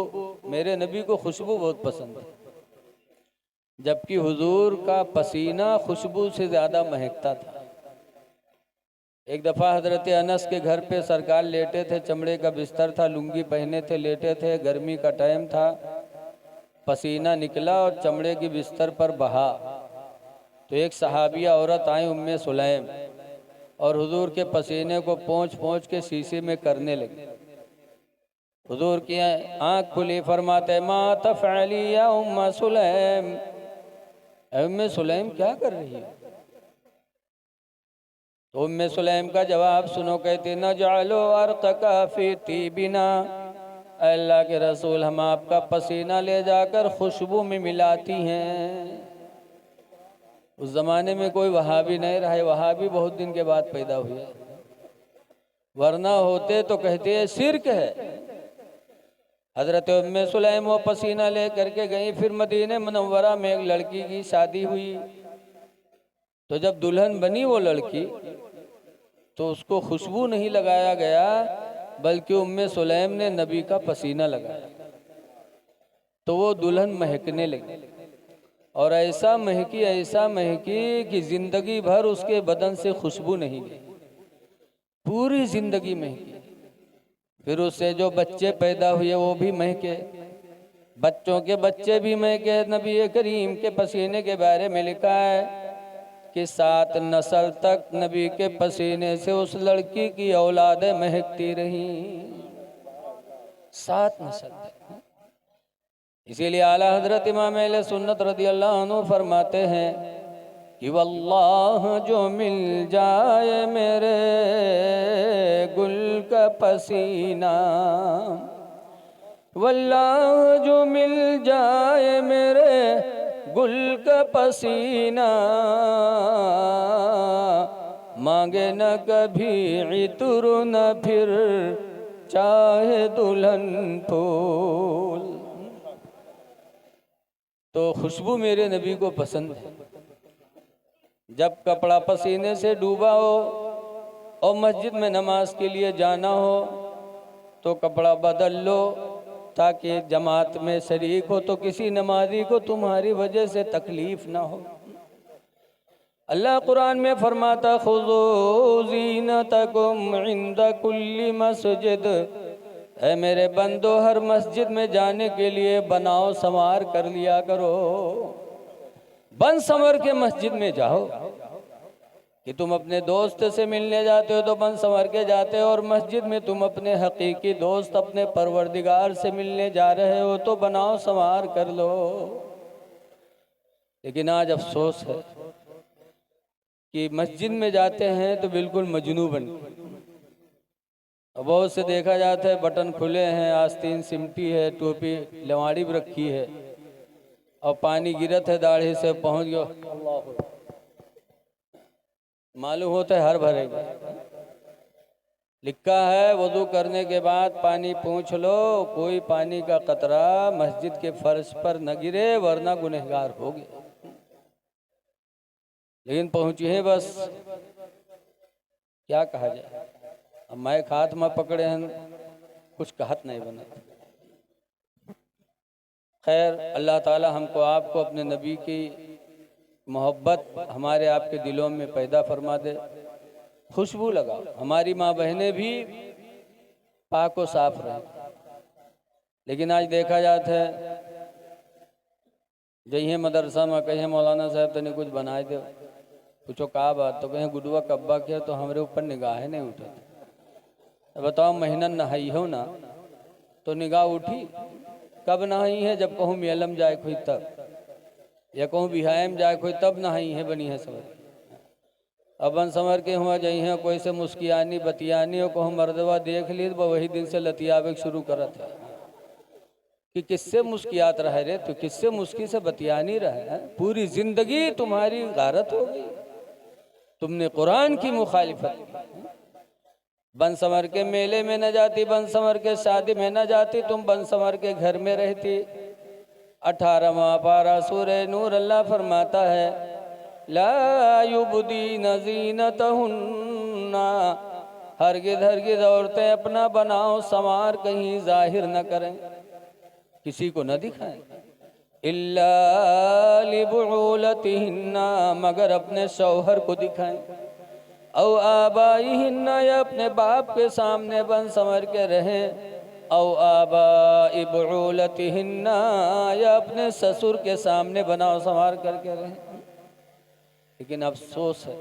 Speaker 1: मेरे नबी को खुशबू बहुत पसंद है, जबकि हुजूर का पसीना खुशबू से ज़्यादा महकता था। एक दफ़ा हज़रत अनस के घर पे सरकार लेटे थे, चमड़े का बिस्तर था, लुंगी पहने थे, लेटे थे, गर्मी का टाइम था, पसीना निकला और चमड़े की बिस्तर पर बहा। तो एक सहाबिया औरत आई उम्मे सुलैम, और हुजूर के पसीने को पोंछ पोंछ के शीशे में करने लगी। हुजूर की आँख खुली, फरमाते मा तफ़अली या उम्मा सुलैम, उम्मे सुलैम क्या कर रही है? तो उम्मे सुलैम का जवाब सुनो, कहती नजअलु अर्क़का फ़ी तीबिना, अल्लाह के रसूल हम आपका पसीना ले जाकर खुशबू में मिलाती हैं। उस ज़माने में कोई वहाबी नहीं रहा, वहाबी बहुत दिन के बाद पैदा हुए, वरना होते तो कहते हैं शिर्क है। हज़रत उम्मे सुलैम वो पसीना ले करके गई। फिर मदीने मुनव्वरा में एक लड़की की शादी हुई, तो जब दुल्हन बनी वो लड़की, तो उसको खुशबू नहीं लगाया गया, बल्कि उम्मे सुलैम ने नबी का पसीना लगाया, तो वो दुल्हन महकने लगी। और ऐसा महकी कि जिंदगी भर उसके बदन से खुशबू नहीं गई, पूरी जिंदगी महकी। फिर उससे जो बच्चे पैदा हुए वो भी महके, बच्चों के बच्चे भी महके। नबी करीम के पसीने के बारे में लिखा है कि 7 नस्ल तक नबी के पसीने से उस लड़की की औलादें महकती रही, 7 नस्ल तक। इसीलिए आला हजरत इमाम अहले सुन्नत रज़ियल्लाहु अन्हु फरमाते हैं कि वल्लाह जो मिल जाए मेरे गुल का पसीना, वल्लाह जो मिल जाए मेरे गुल का पसीना, मांगे न कभी इतर न फिर चाहे दुल्हन फूल। तो खुशबू मेरे नबी को पसंद है। जब कपड़ा पसीने से डूबा हो और मस्जिद में नमाज के लिए जाना हो तो कपड़ा बदल लो, ताकि जमात में शरीक हो तो किसी नमाजी को तुम्हारी वजह से तकलीफ ना हो। अल्लाह कुरान में फरमाता खुज़ू ज़ीनतकुम इंद कुल्ली मस्जिद, है मेरे बंदो हर मस्जिद में जाने के लिए बनाओ संवार कर लिया करो। बन संवर के मस्जिद में जाओ, कि तुम अपने दोस्त से मिलने जाते हो तो बन संवर के जाते हो, और मस्जिद में तुम अपने हकीकी दोस्त अपने परवरदिगार से मिलने जा रहे हो तो बनाओ संवार कर लो। लेकिन आज अफसोस है कि मस्जिद में जाते हैं तो बिल्कुल मजनू बन के, बहुत से देखा जाता है बटन खुले हैं, आस्तीन सिमटी है, टोपी लवाड़ी भी रखी है, और पानी गिरत है दाढ़ी से पहुंच गया, मालूम होता है हर भरेगा। लिखा है वजू करने के बाद पानी पूछ लो, कोई पानी का कतरा मस्जिद के फर्श पर न गिरे वरना गुनहगार होगे। लेकिन पहुंची है बस, क्या कहा जाए। अब मैं हाथ में पकड़े हैं, कुछ कहत नहीं बना। खैर अल्लाह ताला हमको आपको अपने नबी की मोहब्बत हमारे आपके दिलों में पैदा फरमा दे। खुशबू लगाओ, हमारी माँ बहनें भी पाक व साफ रहें। लेकिन आज देखा जाता है जइए मदरसा में कहीं मौलाना साहब तने कुछ बनाए दो, पूछो का बात, तो कहीं गुडुआ कब्बा किया तो हमारे ऊपर निगाह नहीं उठाते। बताओ महीना नहाई हो ना तो निगाह उठी, कब नहाई है? जब कहूँ मेलम जाए कोई तब, या कहूँ बिहायम जाए कोई तब नहाई है बनी है समझ। अपन समर के हुआ जई हैं कोई से मुस्कियानी बतियानी और कहूँ मर्दवा देख ली तो वही दिन से लतियावे शुरू करत है कि किससे मुस्कियात रहे रे, तो किससे मुस्की से बतियानी रहे। पूरी जिंदगी तुम्हारी गारत हो गई, तुमने कुरान की मुखालिफत की। बन संवर के मेले में न जाती, बन संवर के शादी में न जाती, तुम बन संवर के घर में रहती। 18वां पारा सूरह नूर अल्लाह फरमाता है, ला युबदीन ज़ीनतहुन्ना, हरगिज़ हरगिज़ औरतें अपना बनाओ संवार कहीं जाहिर न करें, किसी को न दिखाएं। इल्ला लिबुलतिहिन्ना, मगर अपने शौहर को दिखाएं। औ आबाइहिन्ना, या अपने बाप के सामने बन संवर के रहें। औ आबाइ बुलतिहिन्ना, या अपने ससुर के सामने बनाओ संवार करके रहें। लेकिन अफसोस है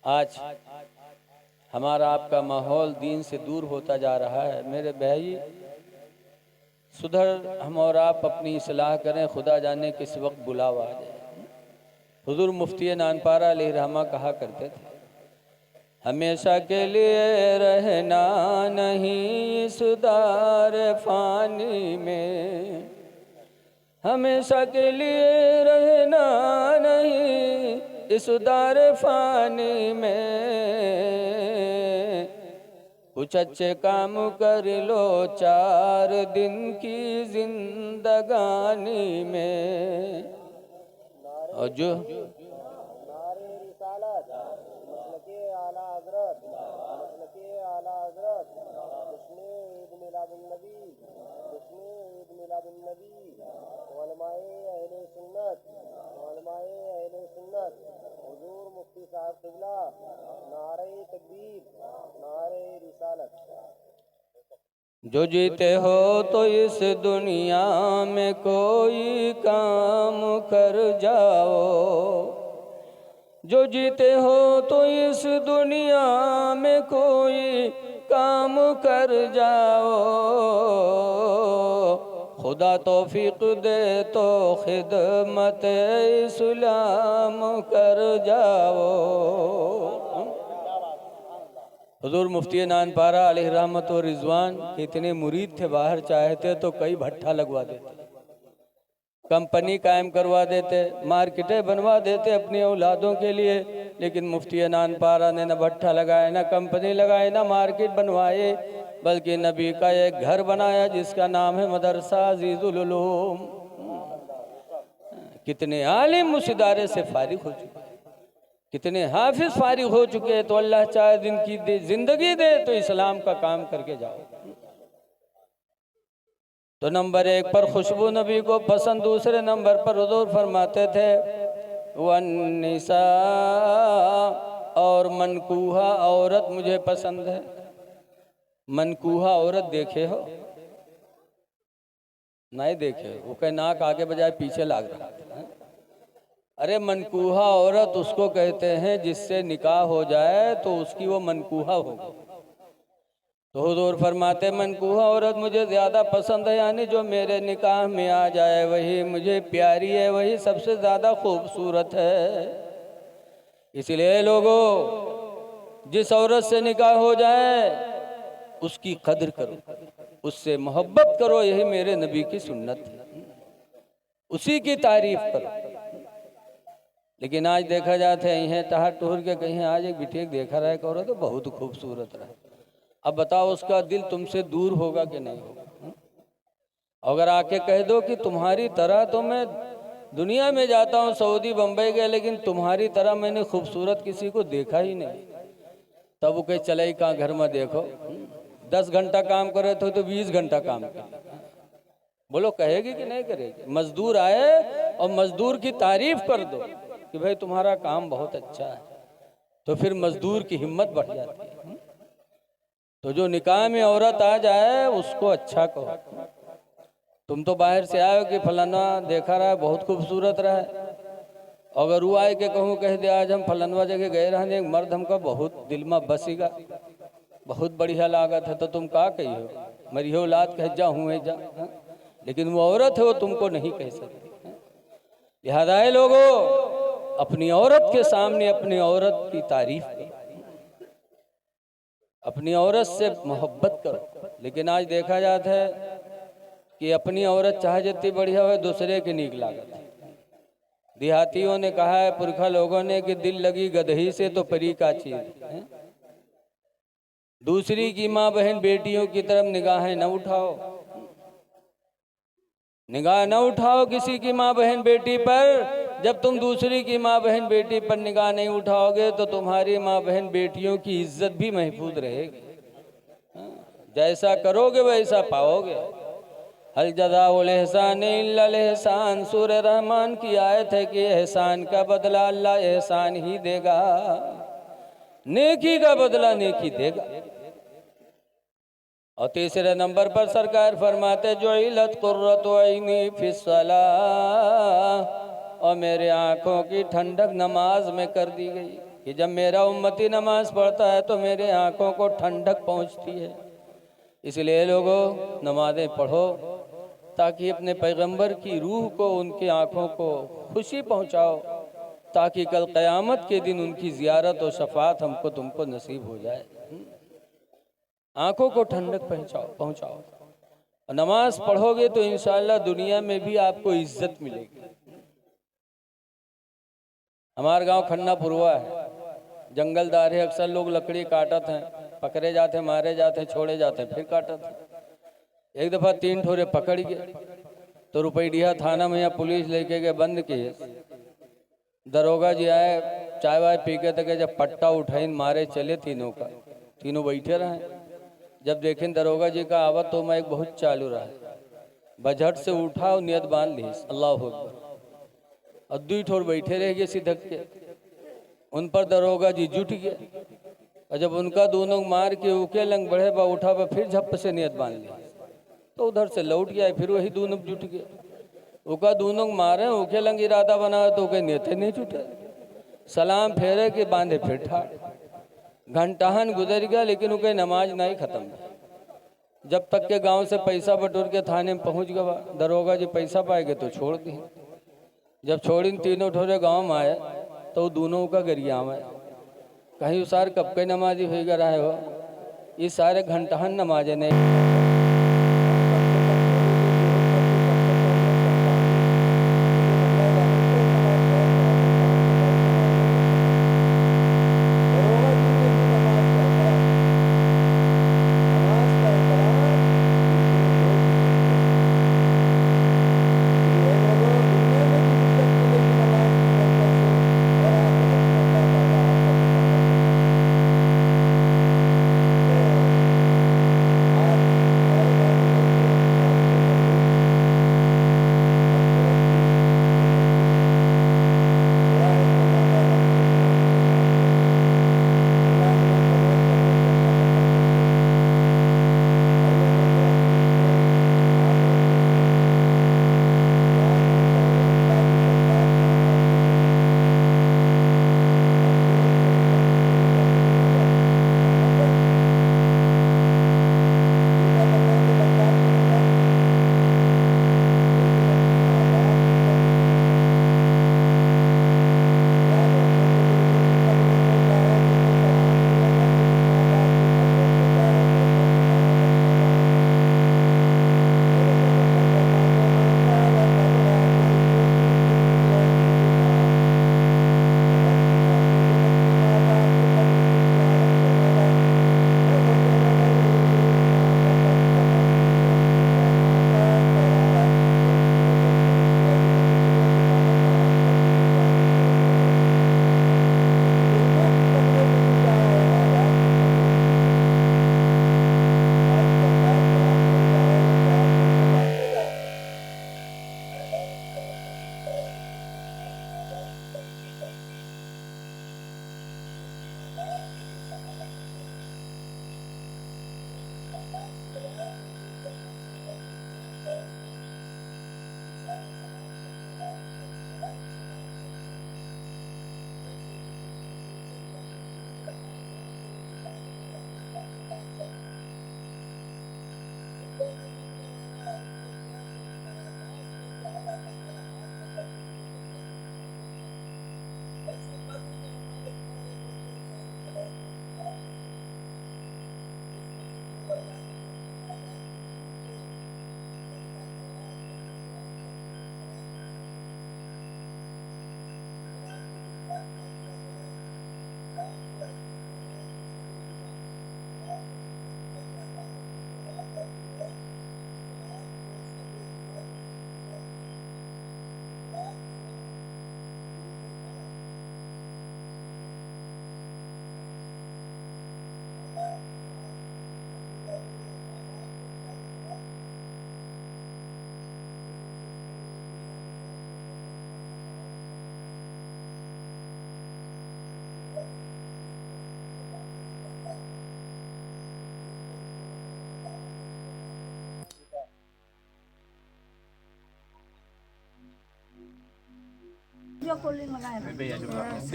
Speaker 1: आज हमारा आपका माहौल दीन से दूर होता जा रहा है। मेरे भाई सुधर, हम और आप अपनी इस्लाह करें, खुदा जाने किस वक्त बुलावा आ जाए। हुजूर मुफ्ती नानपारा अलैहि रहमा कहा करते थे, हमेशा के लिए रहना नहीं इस दार फानी में, हमेशा के लिए रहना नहीं इस दार फानी में, कुछ अच्छे काम कर लो 4 दिन की जिंदगानी में। और जो जो जीते हो तो इस दुनिया में कोई काम कर जाओ, जो जीते हो तो इस दुनिया में कोई काम कर जाओ, खुदा तौफीक दे तो खिदमत इस्लाम कर जाओ। हुजूर मुफ्ती नानपारा अलैहि रहमत व रिजवान के इतने मुरीद थे, बाहर चाहते तो कई भट्ठा लगवा देते, कंपनी कायम करवा देते, मार्केटें बनवा देते अपनी औलादों के लिए। लेकिन मुफ्ती नानपारा ने न भट्ठा लगाए, न कंपनी लगाए, न मार्केट बनवाए, बल्कि नबी का एक घर बनाया जिसका नाम है मदरसा अजीजुल उलूम। कितने आलिम उस इदारे से फारिग हो चुके, कितने हाफिज फारिग हो चुके। तो अल्लाह चाहे दिन की जिंदगी दे तो इस्लाम का काम करके जाओ। तो नंबर 1 पर खुशबू नबी को पसंद, दूसरे नंबर पर हुजूर फरमाते थे वन्निसा, और मनकूहा औरत मुझे पसंद है। मनकूहा औरत देखे हो? नहीं देखे? वो कहे नाक आगे बजाय पीछे लाग रहा है। अरे मनकूहा औरत उसको कहते हैं जिससे निकाह हो जाए तो उसकी वो मनकूहा होगी। तो हुजूर फरमाते मनकूहा औरत मुझे ज़्यादा पसंद है, यानी जो मेरे निकाह में आ जाए वही मुझे प्यारी है, वही सबसे ज़्यादा खूबसूरत है। इसलिए लोगों, जिस औरत से निकाह हो जाए उसकी कदर करो, उससे मोहब्बत करो, यही मेरे नबी की सुन्नत है, उसी की तारीफ करो। लेकिन आज देखा जाता है यहीं टहर टहर के कहीं आज एक बिटेक देखा रहा है, कह रहा तो बहुत खूबसूरत रहा। अब बताओ उसका दिल तुमसे दूर होगा कि नहीं होगा? अगर आके कह दो कि तुम्हारी तरह तो मैं दुनिया में जाता हूँ, सऊदी बम्बई गए, लेकिन तुम्हारी तरह मैंने खूबसूरत किसी को देखा ही नहीं, तब वो कहे चले कहाँ घर में देखो, 10 घंटा काम करे तो 20 घंटा काम करे। बोलो कहेगी कि नहीं करेगी? मजदूर आए और मजदूर की तारीफ कर दो कि भाई तुम्हारा काम बहुत अच्छा है, तो फिर मजदूर की हिम्मत बढ़ जाती है। तो जो निकाह में औरत आ जाए उसको अच्छा कहो। तुम तो बाहर से आए हो कि फलाना देखा रहा है बहुत खूबसूरत रहा है, अगर वो आए के कहूँ कह दे आज हम फलानवा जगह गए रहने, एक मर्द हमका बहुत दिल में बसीगा, बहुत बढ़िया लागत है, तो तुम का कही हो? मेरी औलाद कह जा हूँ जा, लेकिन वो औरत है वो तुमको नहीं कह सकती। लिहाजा लोगों, अपनी औरत के सामने अपनी औरत की तारीफ करो, अपनी औरत से मोहब्बत करो। लेकिन आज देखा जाता है कि अपनी औरत चाहे जितनी बढ़िया हो दूसरे की नीक लागत है। देहातियों ने कहा है, पुरखा लोगों ने, कि दिल लगी गदही से तो परी का चीज है। दूसरी की माँ बहन बेटियों की तरफ निगाहें न उठाओ, निगाह न उठाओ किसी की माँ बहन बेटी पर। जब तुम दूसरी की माँ बहन बेटी पर निगाह नहीं उठाओगे तो तुम्हारी माँ बहन बेटियों की इज्जत भी महफूज रहेगी। जैसा करोगे वैसा पाओगे। हल जज़ाउल एहसान इल्लल एहसान, सूरह रहमान की आयत है कि एहसान का बदला अल्लाह एहसान ही देगा, नेकी का बदला नेकी देगा। और तीसरे नंबर पर सरकार फरमाते जो इलत कुर्रतु ऐनी फिस्सलाह, और मेरे आँखों की ठंडक नमाज में कर दी गई कि जब मेरा उम्मती नमाज पढ़ता है तो मेरे आँखों को ठंडक पहुँचती है। इसलिए लोगों नमाज़ें पढ़ो ताकि अपने पैगंबर की रूह को, उनकी आँखों को खुशी पहुँचाओ, ताकि कल क़यामत के दिन उनकी ज़ियारत और शफात हमको तुमको नसीब हो जाए। आँखों को ठंडक पहुँचाओ। और नमाज पढ़ोगे तो इंशाअल्लाह दुनिया में भी आपको इज्जत मिलेगी। हमारा गांव खन्नापुरवा है, जंगलदार है, अक्सर लोग लकड़ी काटत हैं, पकड़े जाते हैं, मारे जाते हैं, छोड़े जाते हैं, फिर काटत हैं। एक दफ़ा 3 ठोरे पकड़ गए तो रुपैडिया थाना में या पुलिस लेके गए, बंद किए। दरोगा जी आए, चाय वाय पी के तक जब पट्टा उठाइन मारे चले तीनों का, तीनों बैठे रहे। जब देखें दरोगा जी का आवत तो मैं एक बहुत चालू रहा, बजट से उठा और नियत बांध ली अल्लाह अकबर, और 2 ठोर बैठे रह गए सिधक के। उन पर दरोगा जी जुट गए, और जब उनका दोनों मार के उके लंग बढ़े बा उठा बा, फिर झप से नियत बांध ली तो उधर से लौट गया, फिर वही दोनों जुट गए। उका दोनों मारे उके लंग इरादा बना तो उके नेते नहीं जुटे, सलाम फेरे के बांधे फिर ठाड़। घंटाहन गुजर गया लेकिन उनकी नमाज नहीं खत्म। जब तक के गांव से पैसा बटोर के थाने में पहुंच गया, दरोगा जी पैसा पाएंगे तो छोड़ दी। जब छोड़ी तीनों ठोरे गांव में आए तो दोनों का गरिया में कहीं सार कब के नमाजी हो गया रहे हो, ये सारे घंटाहन नमाजे नहीं।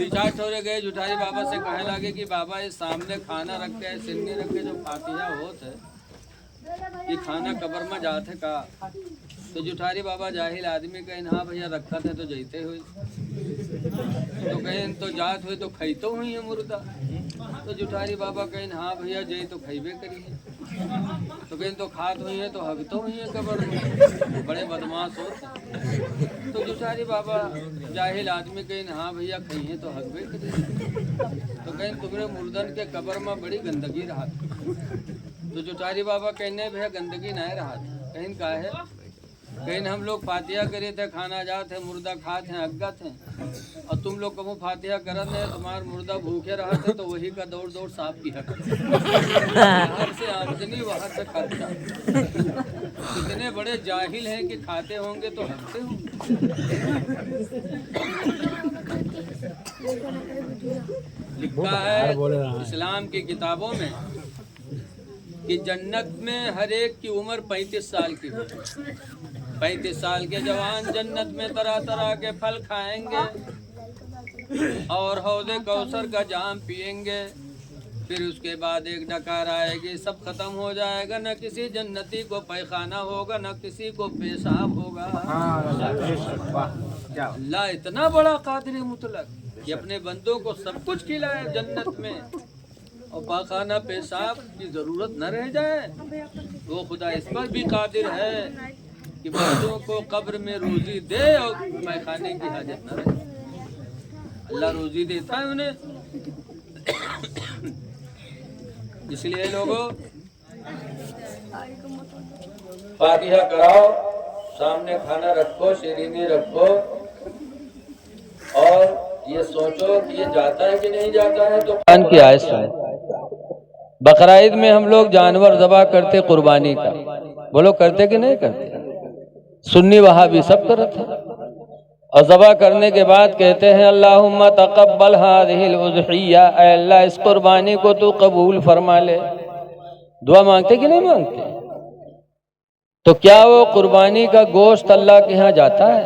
Speaker 1: चार छोरे गए जुठारी बाबा से कहने लगे कि बाबा ये सामने खाना रख के सिन्नी रख के जो फातिहा होत है ये खाना कब्र में जाते का। तो जुठारी बाबा जाहिल आदमी कहें हाँ भैया रखा थे तो जैते हुए तो कहें तो जात हुए तो खैतो हुई है मुर्दा। तो जुठारी बाबा कहें हाँ भैया जय तो खैबे करी है। तो कहें तो खात हुई है तो हगतो हुई है कब्र में, बड़े बदमाश होते। तो जुठारी बाबा जाहिल आदमी कहें हाँ भैया खई है तो हगबे करी। तो कहें तुम्हारे मुर्दन के कब्र में बड़ी गंदगी रहा। तो जुठारी बाबा कहने भैया गंदगी नहीं रहा। कहीं का है कहीं हम लोग फातिहा करे थे खाना जाते मुर्दा खाते हैं अज्ञात हैं और तुम लोग कबू फातिहा करत है तुम्हारे मुर्दा भूखे रहा थे तो वही का दौड़ दौड़ साफ किया यहाँ से आमदनी वहाँ से खर्चा। इतने बड़े जाहिल हैं कि खाते होंगे तो हंसते होंगे। लिखा है इस्लाम की किताबों में कि जन्नत में हर एक की उम्र 35 साल की हो। 35 साल के जवान जन्नत में तरह तरह के फल खाएंगे और हौज़े कौसर का जाम पिएंगे। फिर उसके बाद एक डकार आएगी, सब खत्म हो जाएगा। न किसी जन्नती को पैखाना होगा न किसी को पेशाब होगा। अल्लाह इतना बड़ा कादिर मुतलक कि अपने बंदों को सब कुछ खिलाए जन्नत में और पाखाना पेशाब की जरूरत न रह जाए। वो खुदा इस पर भी कादिर है कि बंदों को कब्र में रोजी दे और पैखाने की हाजत न रहे। अल्लाह रोजी देता है उन्हें। इसलिए लोगों फातिहा कराओ, सामने खाना रखो, शीरीनी रखो और ये सोचो कि ये जाता है कि नहीं जाता है। तो कुरान की आयत सुनो। बकरा ईद में हम लोग जानवर ज़बह करते कुर्बानी का, बोलो करते कि नहीं करते? सुन्नी वहाबी सब करते हैं। और ज़बह करने के बाद कहते हैं अल्लाहुम्मा तक़ब्बल हाज़िहिल उज़हिय्या, ऐ अल्लाह इस कुर्बानी को तू कबूल फरमा ले। दुआ मांगते कि नहीं मांगते? तो क्या वो कुर्बानी का गोश्त अल्लाह के यहाँ जाता है?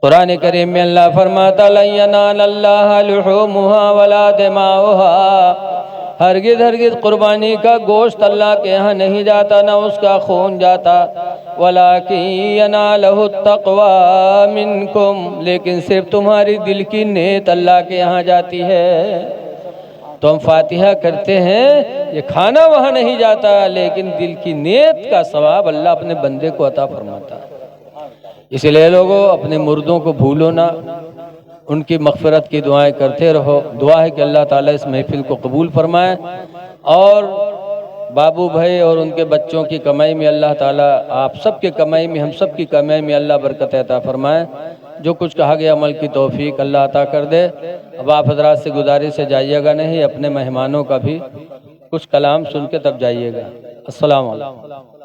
Speaker 1: कुरान करीम में अल्लाह फरमाता लन यनालल्लाह लुहूमुहा वला दिमाउहा, हरगिज़ हरगिज़ कुर्बानी का गोश्त अल्लाह के यहाँ नहीं जाता, ना उसका खून जाता। वलाकिन यनालहु तक़वा मिनकुम, लेकिन सिर्फ तुम्हारी दिल की नीयत अल्लाह के यहाँ जाती है। तो हम फातिहा करते हैं, ये खाना वहाँ नहीं जाता लेकिन दिल की नीयत का सवाब अल्लाह अपने बंदे को अता फरमाता है। इसलिए लोगों अपने मुर्दों को भूलो ना, उनकी मग़फ़िरत की दुआएं करते रहो। दुआ है कि अल्लाह ताला इस महफिल को कबूल फरमाए और बाबू भाई और उनके बच्चों की कमाई में अल्लाह ताला आप सब के कमाई में, हम सब की कमाई में अल्लाह बरकत अता फरमाए। जो कुछ कहा गया अमल की तौफीक अल्लाह अता कर दे। अब आप हज़रात से गुजारिश से जाइएगा नहीं, अपने मेहमानों का भी कुछ कलाम सुन के तब जाइएगा। अस्सलाम वालेकुम।